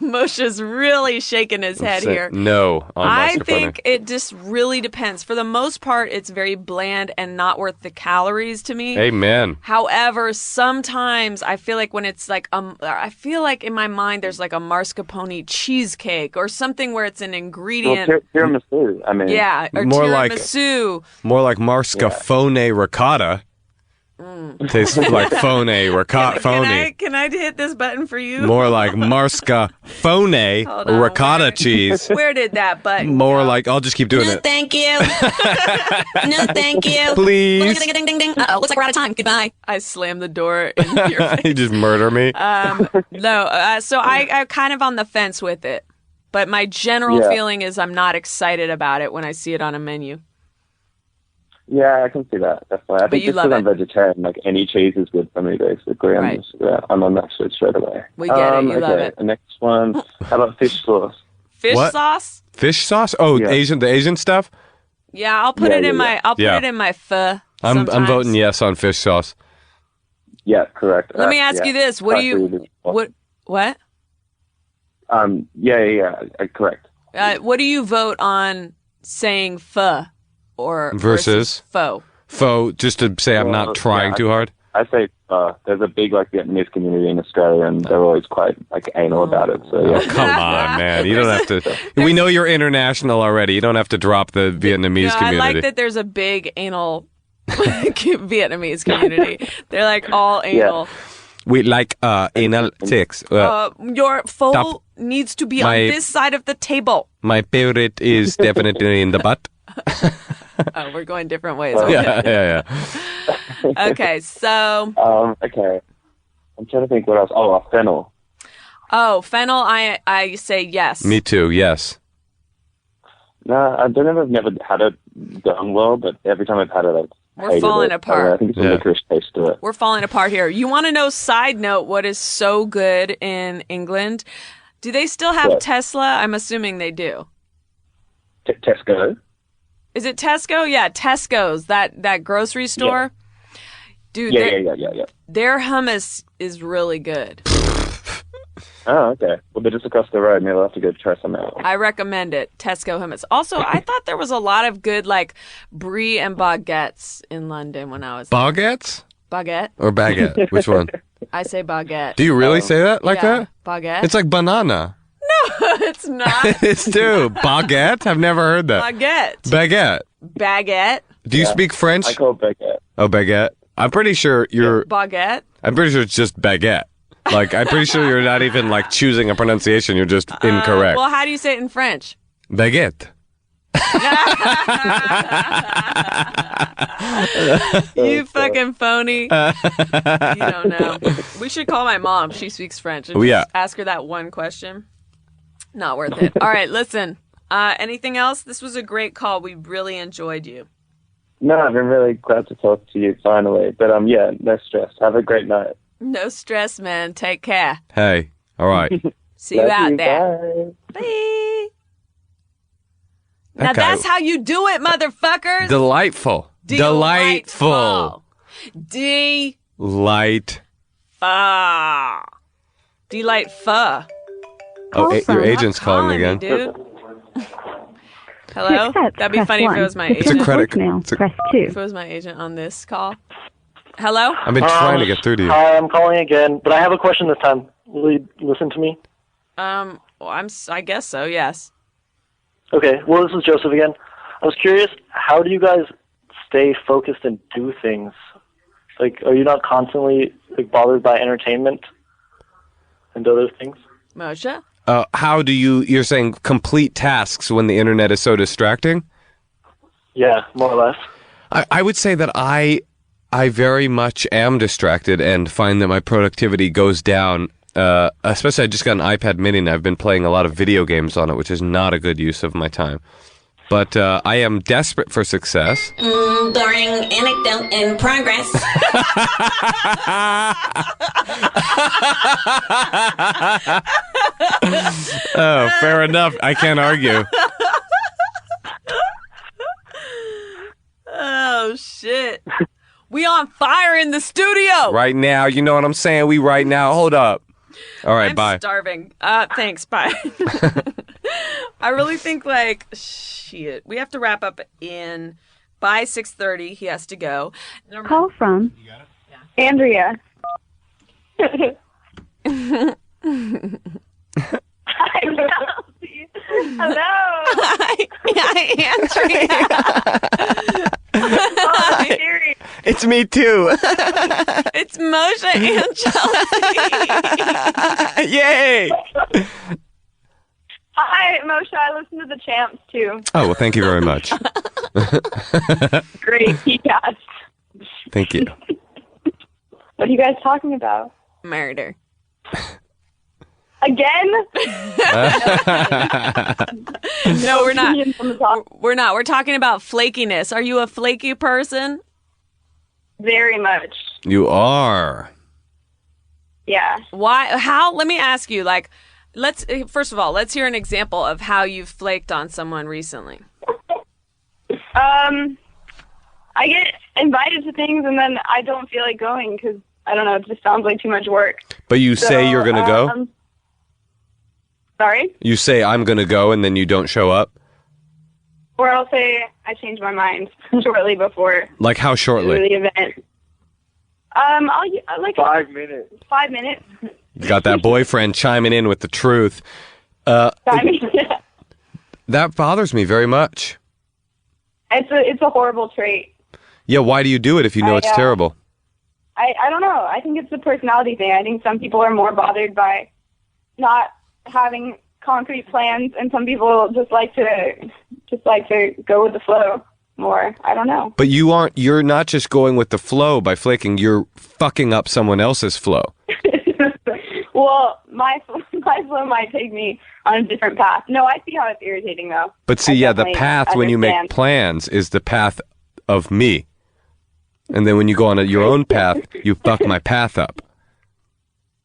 Moshe's really shaking his head here. No, on I mascarpone. think it just really depends. For the most part, it's very bland and not worth the calories to me. Amen. However, sometimes I feel like when it's like I feel like in my mind there's like a mascarpone cheesecake or something where it's an Well, ingredient. tiramisu. I mean, Yeah, or More like- tiramisu. More like mascarpone ricotta. Tastes like phone ricotta. Can I hit this button for you? More like mascarpone Hold on, ricotta cheese. Where did that button? More like I'll just keep doing No, it. thank you. No, thank you. Please. Ding, ding, ding, ding. Uh-oh, looks like we're out of time. Goodbye. I slammed the door in your face. You just murder me. No, so I'm kind of on the fence with it. But my general Yeah. feeling is I'm not excited about it when I see it on a menu. Yeah, I can see that. Definitely. I think you just love because I'm vegetarian, like any cheese is good for me, basically. Right. I'm on that shit straight away. We get it. You okay. love it. The next one. How about fish sauce? Fish What? sauce? Fish sauce? Oh, Yeah. the Asian stuff? Yeah, I'll put Yeah, it in yeah, my yeah. I'll put Yeah. it in my pho. I'm sometimes. voting yes on fish sauce. Yeah, correct. Let me ask yeah. you this: What do you Actually, what Yeah, correct. what do you vote on saying pho? or Versus faux? Faux, just to say I'm not trying too hard. I say there's a big Vietnamese community in Australia, and they're always quite anal about it. So yeah. Come on, man. You don't have to. We know you're international already. You don't have to drop the Vietnamese community. I like that there's a big anal Vietnamese community. They're like all anal. We like anal sex. Your faux needs to be on this side of the table. My favorite is definitely in the butt. Oh, we're going different ways. Yeah. Okay, so. Okay. I'm trying to think what else. Oh, fennel. Oh, fennel, I say yes. Me too, yes. No, I've never had it done well, but every time I've had it, we're falling apart. I think it's a licorice taste to it. We're falling apart here. You want to know, side note, what is so good in England? Do they still have Tesla? I'm assuming they do. Tesco? Is it Tesco? Yeah, Tesco's, that grocery store. Yeah. Dude, yeah. Their hummus is really good. Oh, okay. Well, they're just across the road. Maybe I'll have to go try some out. I recommend it, Tesco hummus. Also, I thought there was a lot of good, brie and baguettes in London when I was there. Baguettes? Baguette. Or baguette? Which one? I say baguette. Do you really say that like that? Baguette. It's like banana. No, it's not. It's too. Baguette? I've never heard that. Baguette. Baguette. Do you speak French? I call it baguette. Oh, baguette. I'm pretty sure you're... Baguette? I'm pretty sure it's just baguette. I'm pretty sure you're not even, choosing a pronunciation. You're just incorrect. Well, how do you say it in French? Baguette. You fucking phony. You don't know. We should call my mom. She speaks French. And just ask her that one question. Not worth it. All right, listen. Anything else? This was a great call. We really enjoyed you. No, I've been really glad to talk to you finally. But no stress. Have a great night. No stress, man. Take care. Hey, all right. See you out there. Bye. Now that's how you do it, motherfuckers. Delightful. Delightful. Delightful. Oh, your agent's calling again. Dude. Hello? That'd be funny if it was my agent. It's a credit. Press 2. If it was my agent on this call. Hello? I've been trying to get through to you. Hi, I'm calling again, but I have a question this time. Will you listen to me? Well, I guess so, yes. Okay, well, this is Joseph again. I was curious, how do you guys stay focused and do things? Are you not constantly bothered by entertainment and other things? Moshe? How do you're saying complete tasks when the internet is so distracting? Yeah, more or less. I would say that I very much am distracted and find that my productivity goes down. Especially I just got an iPad mini and I've been playing a lot of video games on it, which is not a good use of my time. But I am desperate for success. Boring anecdote in progress. Oh, fair enough. I can't argue. Oh, shit. We on fire in the studio. Right now, you know what I'm saying? We right now. Hold up. All right, bye. I'm starving. Thanks, bye. I really think shit. We have to wrap up by 6:30. He has to go. Call from Andrea. Hello. Hi, Andrea. Oh, serious. It's me too. It's Moshe and Chelsea. Yay! Hi, Moshe. I listen to the Champs too. Oh, well, thank you very much. Great podcast. Thank you. What are you guys talking about? Murder. Again? No, we're not. We're not. We're talking about flakiness. Are you a flaky person? Very much. You are. Yeah. Why? How? Let me ask you. First of all, let's hear an example of how you've flaked on someone recently. I get invited to things and then I don't feel like going because I don't know. It just sounds like too much work. But you say you're going to go? Sorry? You say I'm going to go and then you don't show up? Or I'll say I changed my mind shortly before Like how shortly? the event. I'll like 5 minutes. 5 minutes. You got that boyfriend chiming in with the truth. I mean, That bothers me very much. it's a horrible trait. Yeah, why do you do it if you know it's terrible? I don't know. I think it's a personality thing. I think some people are more bothered by not having concrete plans, and some people just like to go with the flow more. I don't know. But you're not just going with the flow by flaking, you're fucking up someone else's flow. Well, my flow might take me on a different path. No, I see how it's irritating though. But see, the path when you make plans is the path of me. And then when you go on your own path, you fuck my path up.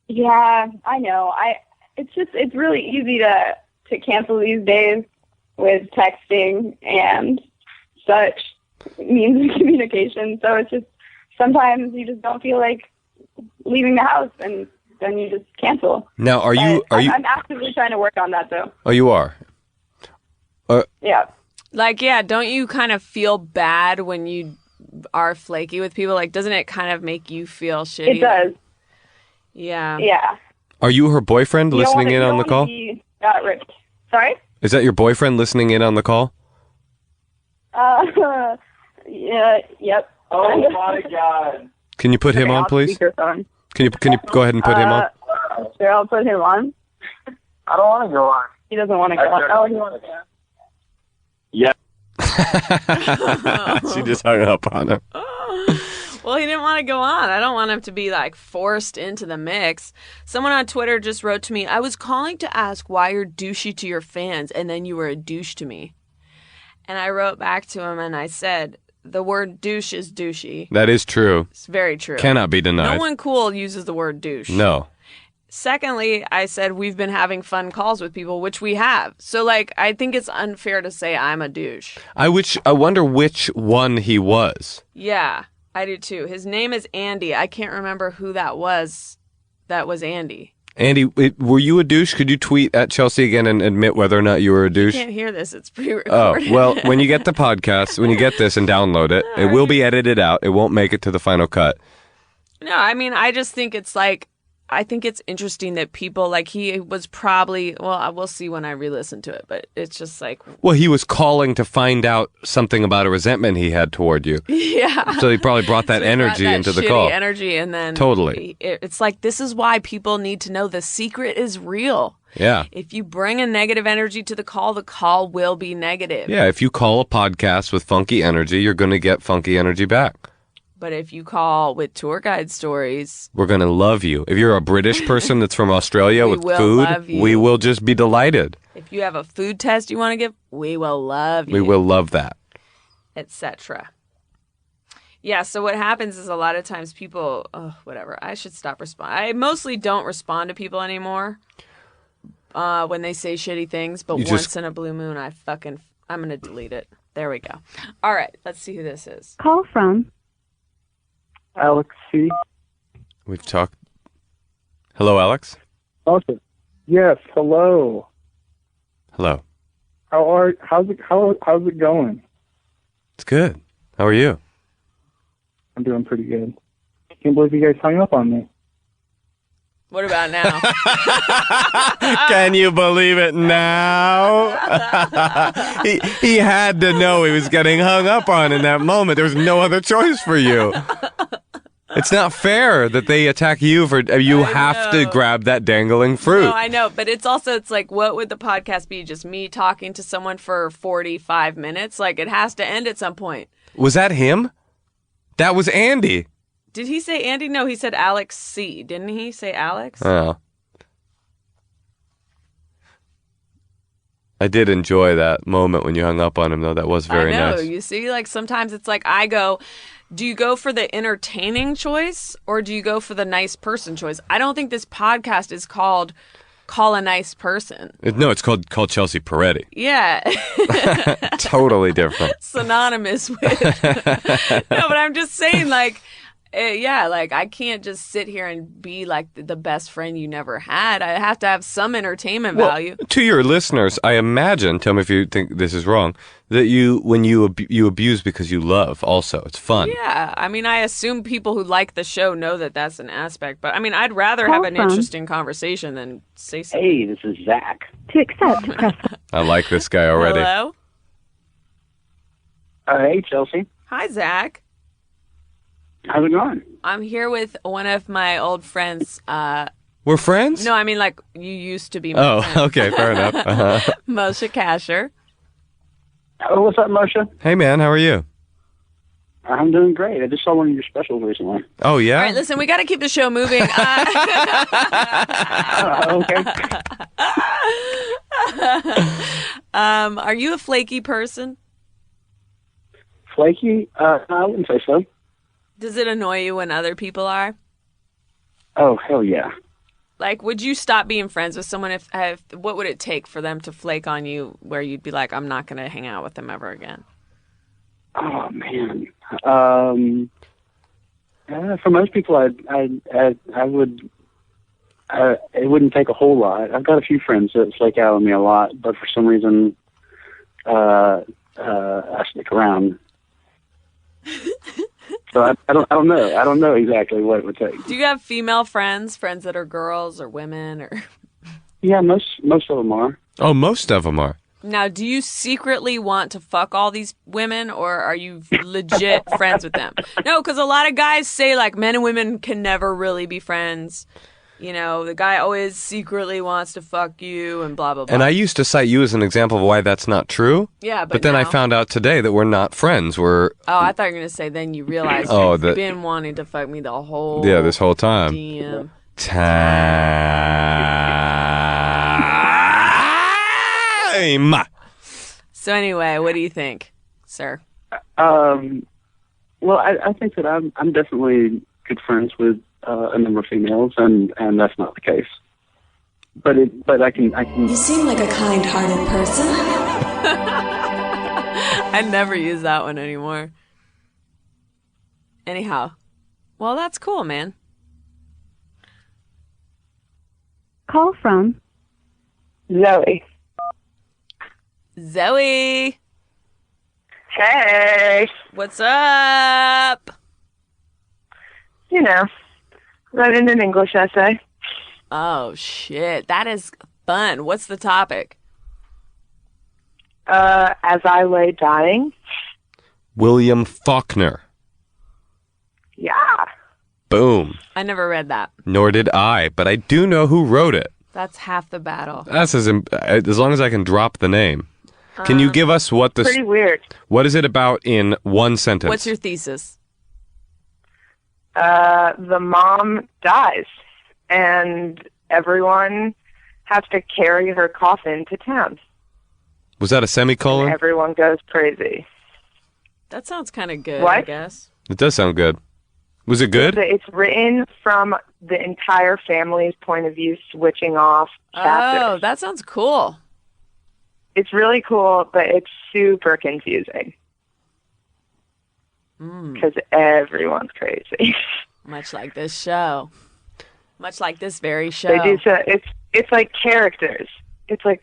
Yeah, I know. It's really easy to cancel these days with texting and such means of communication. So it's just sometimes you just don't feel like leaving the house, and then you just cancel. Now, I'm actively trying to work on that though. Oh, you are. Yeah. Like, yeah, don't you kind of feel bad when you are flaky with people? Like, doesn't it kind of make you feel shitty? It does. Yeah. Yeah. Are you her boyfriend listening in on the call? Sorry? Is that your boyfriend listening in on the call? Yeah, yep. Oh my God. Can you put him on, please? Speakerphone. Can you go ahead and put him on? Sure, I'll put him on. I don't want to go on. He doesn't want to go on. Oh, he wants to. Yeah. She just hung up on him. Well, he didn't want to go on. I don't want him to be like forced into the mix. Someone on Twitter just wrote to me, I was calling to ask why you're douchey to your fans, and then you were a douche to me. And I wrote back to him and I said, the word douche is douchey. That is true. It's very true. Cannot be denied. No one cool uses the word douche. No. Secondly, I said we've been having fun calls with people, which we have. So, like, I think it's unfair to say I'm a douche. I wonder which one he was. Yeah, I do too. His name is Andy. I can't remember who that was. That was Andy. Andy, were you a douche? Could you tweet at Chelsea again and admit whether or not you were a douche? You can't hear this. It's pre-recorded. Oh, well, when you get the podcast, when you get this and download it, it will be edited out. It won't make it to the final cut. No, I mean, I just think it's like, I think it's interesting that people, like, he was probably, well, we'll see when I re-listen to it, but it's just like... Well, he was calling to find out something about a resentment he had toward you. Yeah. So he probably brought that energy into the call. Energy, and then... Totally. It's like, this is why people need to know the secret is real. Yeah. If you bring a negative energy to the call will be negative. Yeah, if you call a podcast with funky energy, you're going to get funky energy back. But if you call with tour guide stories... We're going to love you. If you're a British person that's from Australia with food, we will just be delighted. If you have a food test you want to give, we will love you. We will love that. Etc. Yeah, so what happens is a lot of times people... Oh, whatever. I should stop responding. I mostly don't respond to people anymore when they say shitty things, but once in a blue moon, I'm going to delete it. There we go. All right, let's see who this is. Call from... Alex C. We've talked. Hello, Alex. Awesome. Yes. Hello. Hello. How's it going? It's good. How are you? I'm doing pretty good. I can't believe you guys hung up on me. What about now? Can you believe it now? he had to know he was getting hung up on in that moment. There was no other choice for you. It's not fair that they attack you for you have to grab that dangling fruit. No, I know, but it's like, what would the podcast be? Just me talking to someone for 45 minutes? Like, it has to end at some point. Was that him? That was Andy. Did he say Andy? No, he said Alex C. Didn't he say Alex? Oh. I did enjoy that moment when you hung up on him, though. That was very nice. I know. You see, like, sometimes it's like do you go for the entertaining choice or do you go for the nice person choice? I don't think this podcast is called Call a Nice Person. No, it's called Chelsea Peretti. Yeah. Totally different. Synonymous with. No, but I'm just saying, like, Yeah, like I can't just sit here and be like the best friend you never had. I have to have some entertainment value. To your listeners, I imagine, tell me if you think this is wrong, that when you abuse because you love also. It's fun. Yeah, I mean, I assume people who like the show know that that's an aspect. But I mean, I'd rather have an interesting conversation than say something. Hey, this is Zach. To accept, press. I like this guy already. Hello? Hey, Chelsea. Hi, Zach. How's it going? I'm here with one of my old friends. We're friends? No, I mean, like, you used to be my friend. Okay, fair enough. Uh-huh. Moshe Kasher. Oh, what's up, Moshe? Hey, man, how are you? I'm doing great. I just saw one of your specials recently. Oh, yeah? All right, listen, we got to keep the show moving. Okay. Are you a flaky person? Flaky? I wouldn't say so. Does it annoy you when other people are? Oh, hell yeah. Like, would you stop being friends with someone if what would it take for them to flake on you where you'd be like, I'm not going to hang out with them ever again? Oh, man. For most people, I would. It wouldn't take a whole lot. I've got a few friends that flake out on me a lot, but for some reason, I stick around. So I don't know. I don't know exactly what it would take. Do you have female friends that are girls or women or? Yeah, most of them are. Oh, most of them are. Now, do you secretly want to fuck all these women, or are you legit friends with them? No, because a lot of guys say like men and women can never really be friends. You know, the guy always secretly wants to fuck you and blah, blah, blah. And I used to cite you as an example of why that's not true. Yeah, but then I now- found out today that we're not friends. We're Oh, I thought you were going to say then you realize Oh, you've that- been wanting to fuck me the whole this whole time. damn Time. So anyway, what do you think, sir? Well, I think that I'm definitely good friends with a number of females, and that's not the case. But I can. You seem like a kind-hearted person. I never use that one anymore. Anyhow, well, that's cool, man. Call from Zoe. Zoe. Hey. What's up? You know, writing an English essay. Oh, shit. That is fun. What's the topic? As I lay dying. William Faulkner. Yeah. Boom. I never read that. Nor did I, but I do know who wrote it. That's half the battle. That's as long as I can drop the name. Can you give us what this? Pretty weird. What is it about in one sentence? What's your thesis? The mom dies, and everyone has to carry her coffin to town. Was that a semicolon? Everyone goes crazy. That sounds kind of good, What? I guess. It does sound good. Was it good? It's written from the entire family's point of view, switching off chapters. Oh, that sounds cool. It's really cool, but it's super confusing because everyone's crazy. Much like this show. Much like this very show. They do so. It's like characters. It's like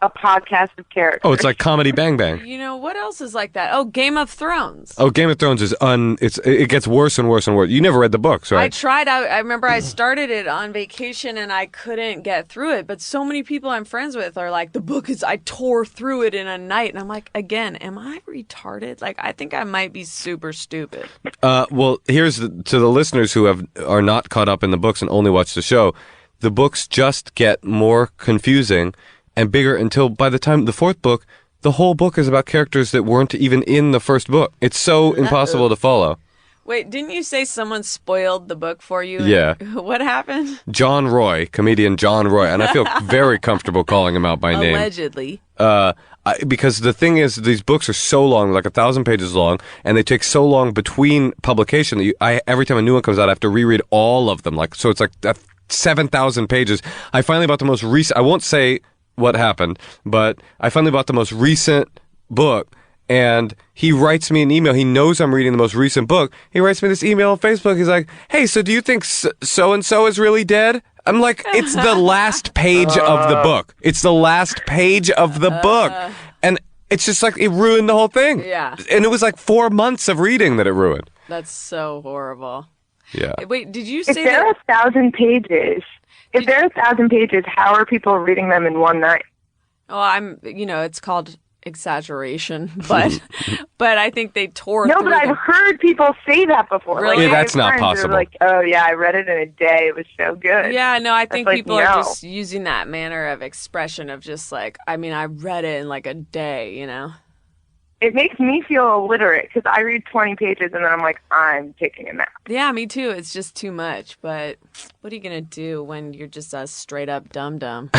a podcast of characters. Oh, it's like Comedy Bang Bang. You know, what else is like that? Oh, Game of Thrones. Oh, Game of Thrones is it gets worse and worse and worse. You never read the books, I right? tried. I remember I started it on vacation and I couldn't get through it. But so many people I'm friends with are like, the book is, I tore through it in a night. And I'm like, again, am I retarded? Like, I think I might be super stupid. Well, here's to the listeners who are not caught up in the books and only watch the show. The books just get more confusing and bigger until by the time the fourth book, the whole book is about characters that weren't even in the first book. It's so impossible to follow. Wait, didn't you say someone spoiled the book for you? Yeah. What happened? John Roy, comedian John Roy, and I feel very comfortable calling him out by name. Allegedly. Because the thing is, these books are so long, like 1,000 pages long, and they take so long between publication that every time a new one comes out, I have to reread all of them. So it's like 7,000 pages. I finally bought the most recent. I won't say what happened, but I finally bought the most recent book, And he writes me an email. He knows I'm reading the most recent book. He writes me this email on Facebook. He's like, hey, so do you think so-and-so is really dead? I'm like, it's the last page of the book. It's the last page of the book. And it's just like, it ruined the whole thing. Yeah. And it was like 4 months of reading that it ruined. That's so horrible. Yeah. Wait, did you say if there are 1,000 pages, how are people reading them in one night? Oh, it's called exaggeration, but I think they tore No, through but I've them. heard people say that before. Really? Like, Yeah, that's I have not friends who are possible. Like, oh yeah, I read it in a day. It was so good. Yeah, no, I think That's people like, are no. just using that manner of expression of just like, I read it in like a day, you know? It makes me feel illiterate because I read 20 pages and then I'm like, I'm taking a nap. Yeah, me too. It's just too much. But what are you going to do when you're just a straight up dum-dum?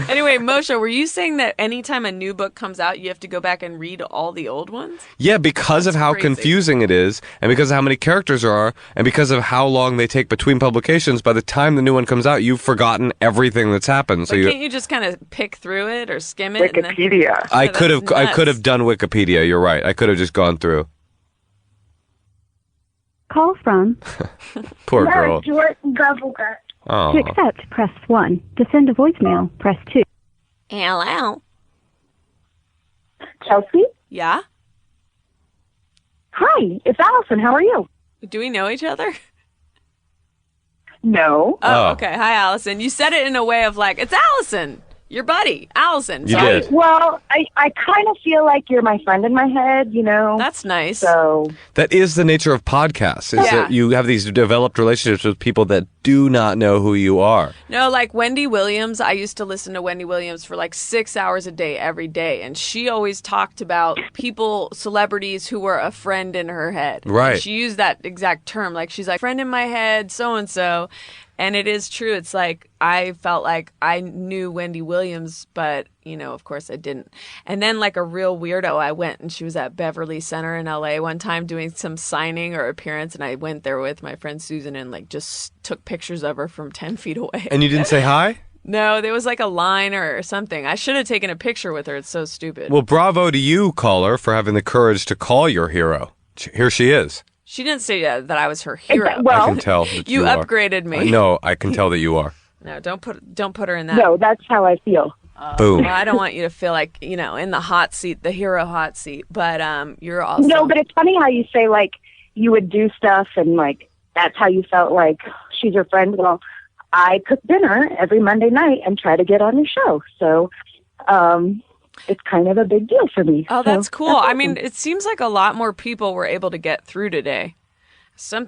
Anyway, Moshe, were you saying that anytime a new book comes out, you have to go back and read all the old ones? Yeah, because of how crazy. confusing it is, and because of how many characters there are, and because of how long they take between publications, by the time the new one comes out, you've forgotten everything that's happened. So But can't you just kind of pick through it or skim it? Wikipedia. I Yeah, could have that's I nuts. could have done Wikipedia. You're right. I could have just gone through. Call from. Poor girl. To Oh. accept, press 1. To send a voicemail, press 2. Hello. Chelsea? Yeah? Hi, it's Allison. How are you? Do we know each other? No. Oh, okay. Hi, Allison. You said it in a way of like, it's Allison, your buddy, Allison. You Sorry. did. Well, I kind of feel like you're my friend in my head, you know? That's nice. So, That is the nature of podcasts, is Yeah. that you have these developed relationships with people that do not know who you are. No, like Wendy Williams. I used to listen to Wendy Williams for like 6 hours a day, every day. And she always talked about people, celebrities who were a friend in her head. Right. And she used that exact term. Like, she's like, friend in my head, so-and-so. And it is true. It's like, I felt like I knew Wendy Williams, but, of course I didn't. And then like a real weirdo, I went and she was at Beverly Center in LA one time doing some signing or appearance. And I went there with my friend Susan and like just took pictures of her from 10 feet away. And you didn't say hi? No, there was like a line or something. I should have taken a picture with her. It's so stupid. Well, bravo to you, caller, for having the courage to call your hero. Here she is. She didn't say that I was her hero. I can tell that you are. upgraded me. No, I can tell that you are. No, don't put her in that. no, that's how I feel. Boom. Well, I don't want you to feel like, in the hot seat, the hero hot seat, but you're also No, but it's funny how you say, like, you would do stuff and, like, that's how you felt like she's your friend. Well, I cook dinner every Monday night and try to get on your show. So, it's kind of a big deal for me. Oh, So that's cool. awesome. I mean, it seems like a lot more people were able to get through today. So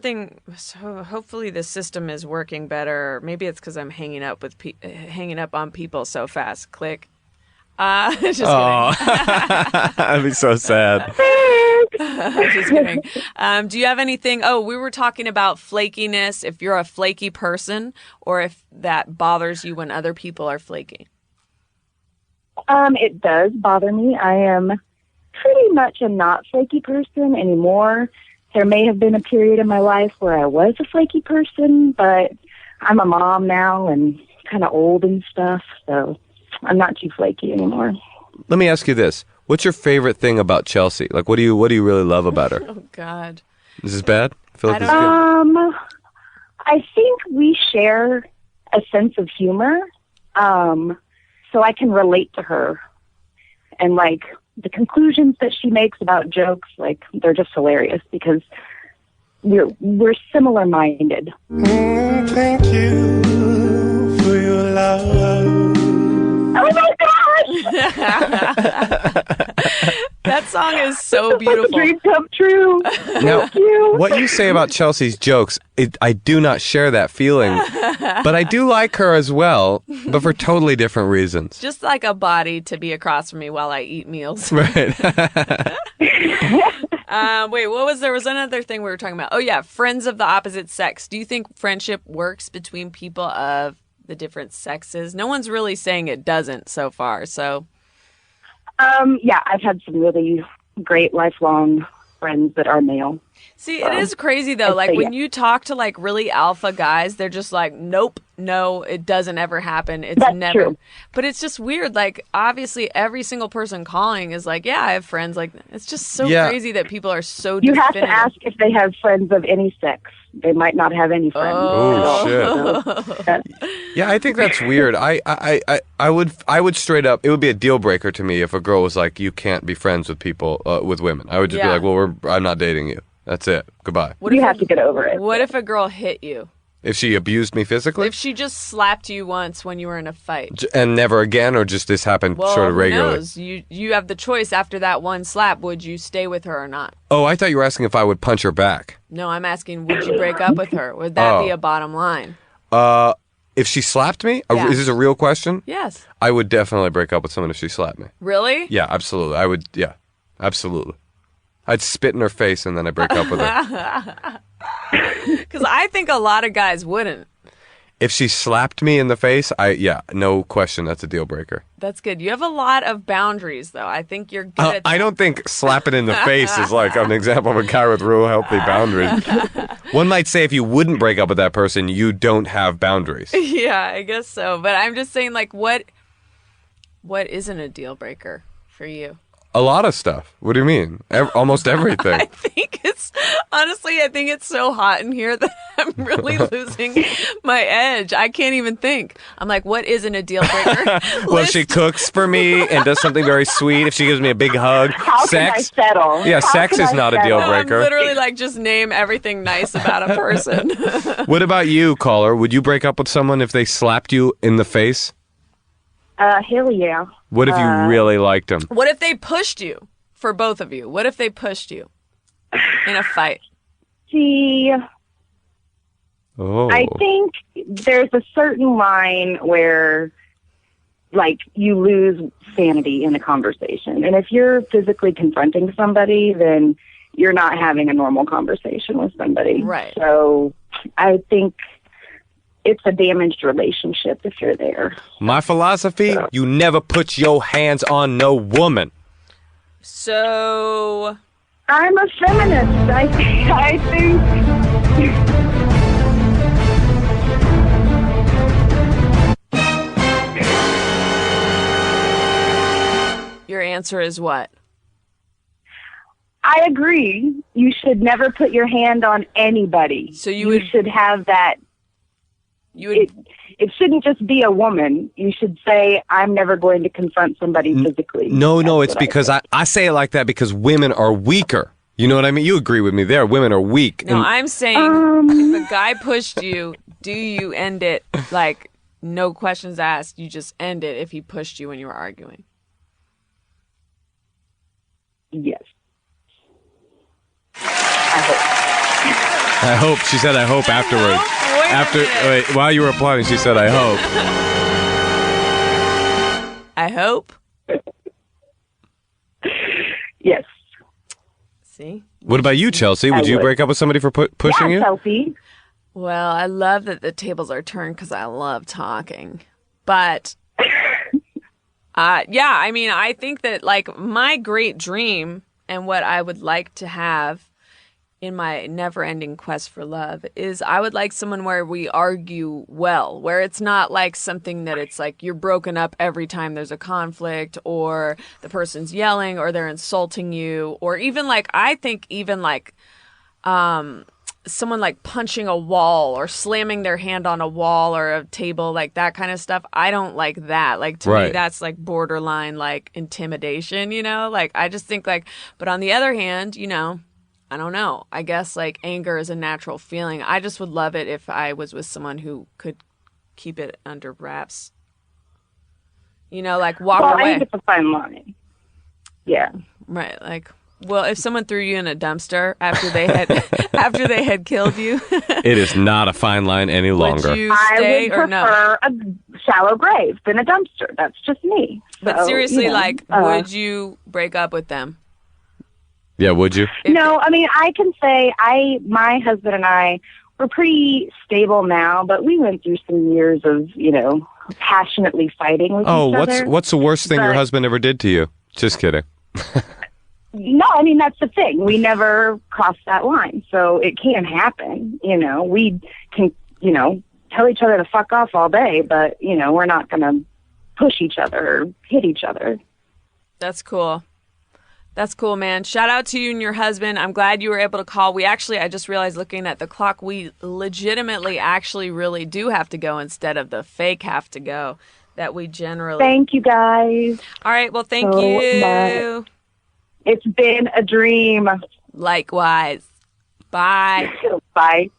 hopefully the system is working better. Maybe it's because I'm hanging up on people so fast. Click. Just Oh, kidding. that'd be so sad. Just kidding. Do you have anything? Oh, we were talking about flakiness. If you're a flaky person, or if that bothers you when other people are flaky. It does bother me. I am pretty much a not flaky person anymore. There may have been a period in my life where I was a flaky person, but I'm a mom now and kind of old and stuff, so I'm not too flaky anymore. Let me ask you this. What's your favorite thing about Chelsea? Like, what do you really love about her? Oh, God. Is this bad? I feel like this is good. I think we share a sense of humor, so I can relate to her. And, like, the conclusions that she makes about jokes, like, they're just hilarious because we're similar-minded. Thank you for your love. Oh, my gosh! That song is so beautiful. Dreams come true. Now, Thank you. what you say about Chelsea's jokes, I do not share that feeling, but I do like her as well, but for totally different reasons. Just like a body to be across from me while I eat meals. Right. Wait, there was another thing we were talking about. Oh, yeah, friends of the opposite sex. Do you think friendship works between people of the different sexes? No one's really saying it doesn't so far, so... Yeah, I've had some really great lifelong friends that are male. See, it is crazy though. Like when you talk to like really alpha guys, they're just like, nope, no, it doesn't ever happen. It's That's never. true. But it's just weird. Like obviously, every single person calling is like, yeah, I have friends. Like it's just so crazy that people are so. You have definitive. to ask if they have friends of any sex. They might not have any friends. Oh shit! Yeah, I think that's weird. I would straight up. It would be a deal breaker to me if a girl was like, "You can't be friends with people with women." I would just be like, "Well, I'm not dating you. That's it. Goodbye." What if have to get over it. What if a girl hit you? If she abused me physically, If she just slapped you once when you were in a fight? and never again, or just this happened Well, sort of who regularly. knows? You have the choice after that one slap. Would you stay with her or not? Oh, I thought you were asking if I would punch her back. No, I'm asking, would you break up with her? Would that be a bottom line? If she slapped me, Yeah. is this a real question? Yes. I would definitely break up with someone if she slapped me. Really? Yeah, absolutely. I would. Yeah, absolutely. I'd spit in her face and then I'd break up with her. Because I think a lot of guys wouldn't. If she slapped me in the face, no question, that's a deal breaker. That's good. You have a lot of boundaries, though. I think you're good at I don't think slapping in the face is like an example of a guy with real healthy boundaries. One might say if you wouldn't break up with that person, you don't have boundaries. Yeah, I guess so. But I'm just saying, like, what isn't a deal breaker for you? A lot of stuff. What do you mean? Almost everything. I think it's so hot in here that I'm really losing my edge. I can't even think. I'm like, what isn't a deal breaker? Well, she cooks for me and does something very sweet. If she gives me a big hug, How sex. can I settle? Yeah, How sex can is I not a deal settle? breaker. I'm literally like, just name everything nice about a person. What about you, caller? Would you break up with someone if they slapped you in the face? Hell yeah. What if you really liked them? What if they pushed you for both of you? What if they pushed you in a fight? See, Oh. I think there's a certain line where, like, you lose sanity in a conversation. And if you're physically confronting somebody, then you're not having a normal conversation with somebody. Right. So I think it's a damaged relationship if you're there. My philosophy, you never put your hands on no woman. So I'm a feminist. I think your answer is what? I agree. You should never put your hand on anybody. So you should have that. It shouldn't just be a woman. You should say, I'm never going to confront somebody physically. No, it's because I say it like that because women are weaker. You know what I mean? You agree with me there. Women are weak. No, And- I'm saying if a guy pushed you, do you end it like no questions asked? You just end it if he pushed you when you were arguing. Yes. I hope. She said I hope afterwards. While you were applauding, she said I hope. I hope. Yes. See? What about you, Chelsea? Would you break up with somebody for pushing you? Chelsea. Well, I love that the tables are turned because I love talking. But, yeah, I mean, I think that, like, my great dream and what I would like to have in my never-ending quest for love is I would like someone where we argue well, where it's not like something that it's like you're broken up every time there's a conflict or the person's yelling or they're insulting you, or even like, I think even like someone like punching a wall or slamming their hand on a wall or a table, like that kind of stuff. I don't like that. Like to me, that's like borderline like intimidation, you know? Like I just think like, but on the other hand, you know, I don't know. I guess like anger is a natural feeling. I just would love it if I was with someone who could keep it under wraps. You know, like walk away. I think it's a fine line. Yeah. Right. Like, well, if someone threw you in a dumpster after they had killed you, It is not a fine line any longer. would you stay I or would no? prefer a shallow grave than a dumpster. That's just me. But So, seriously, you know, like, would you break up with them? Yeah, would you? No, I mean, I can say my husband and I, we're pretty stable now, but we went through some years of, you know, passionately fighting with each other. What's the worst thing your But- husband ever did to you? Just kidding. no, I mean, that's the thing. We never crossed that line. So it can happen. We can, tell each other to fuck off all day, but, we're not going to push each other or hit each other. That's cool. That's cool, man. Shout out to you and your husband. I'm glad you were able to call. I just realized looking at the clock, we legitimately actually really do have to go instead of the fake have to go that we generally. Thank you, guys. All right. Well, thank so you. Much. It's been a dream. Likewise. Bye. Bye.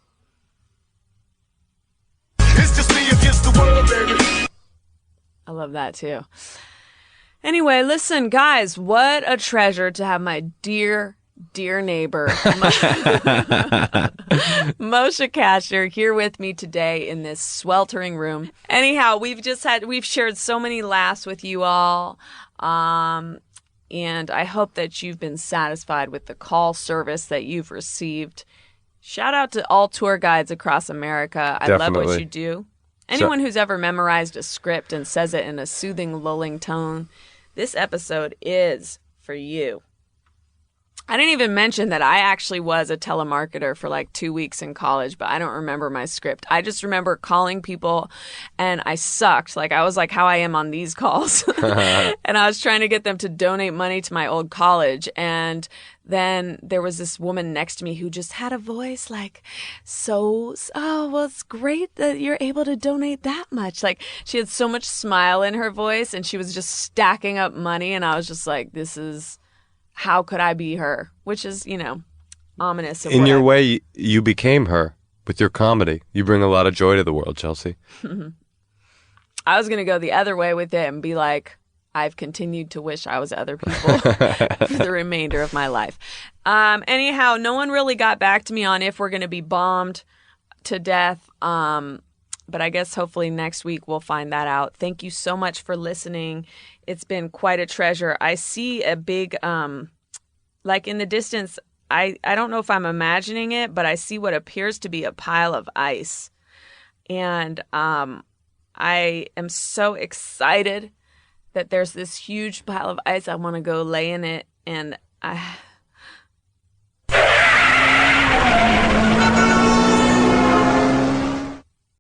It's just me against the world, baby. I love that too. Anyway, listen, guys, what a treasure to have my dear neighbor, Moshe Kasher, here with me today in this sweltering room. Anyhow, we've shared so many laughs with you all. And I hope that you've been satisfied with the call service that you've received. Shout out to all tour guides across America. I love what you do. Anyone who's ever memorized a script and says it in a soothing, lulling tone, this episode is for you. I didn't even mention that I actually was a telemarketer for like 2 weeks in college, but I don't remember my script. I just remember calling people and I sucked. Like I was like how I am on these calls. And I was trying to get them to donate money to my old college. And then there was this woman next to me who just had a voice like, well, it's great that you're able to donate that much. Like she had so much smile in her voice and she was just stacking up money. And I was just like, how could I be her? Which is, ominous. In your way, you became her with your comedy. You bring a lot of joy to the world, Chelsea. I was going to go the other way with it and be like, I've continued to wish I was other people for the remainder of my life. Anyhow, no one really got back to me on if we're going to be bombed to death. But I guess hopefully next week we'll find that out. Thank you so much for listening. It's been quite a treasure. I see a big, like in the distance, I don't know if I'm imagining it, but I see what appears to be a pile of ice. And I am so excited that there's this huge pile of ice. I want to go lay in it. And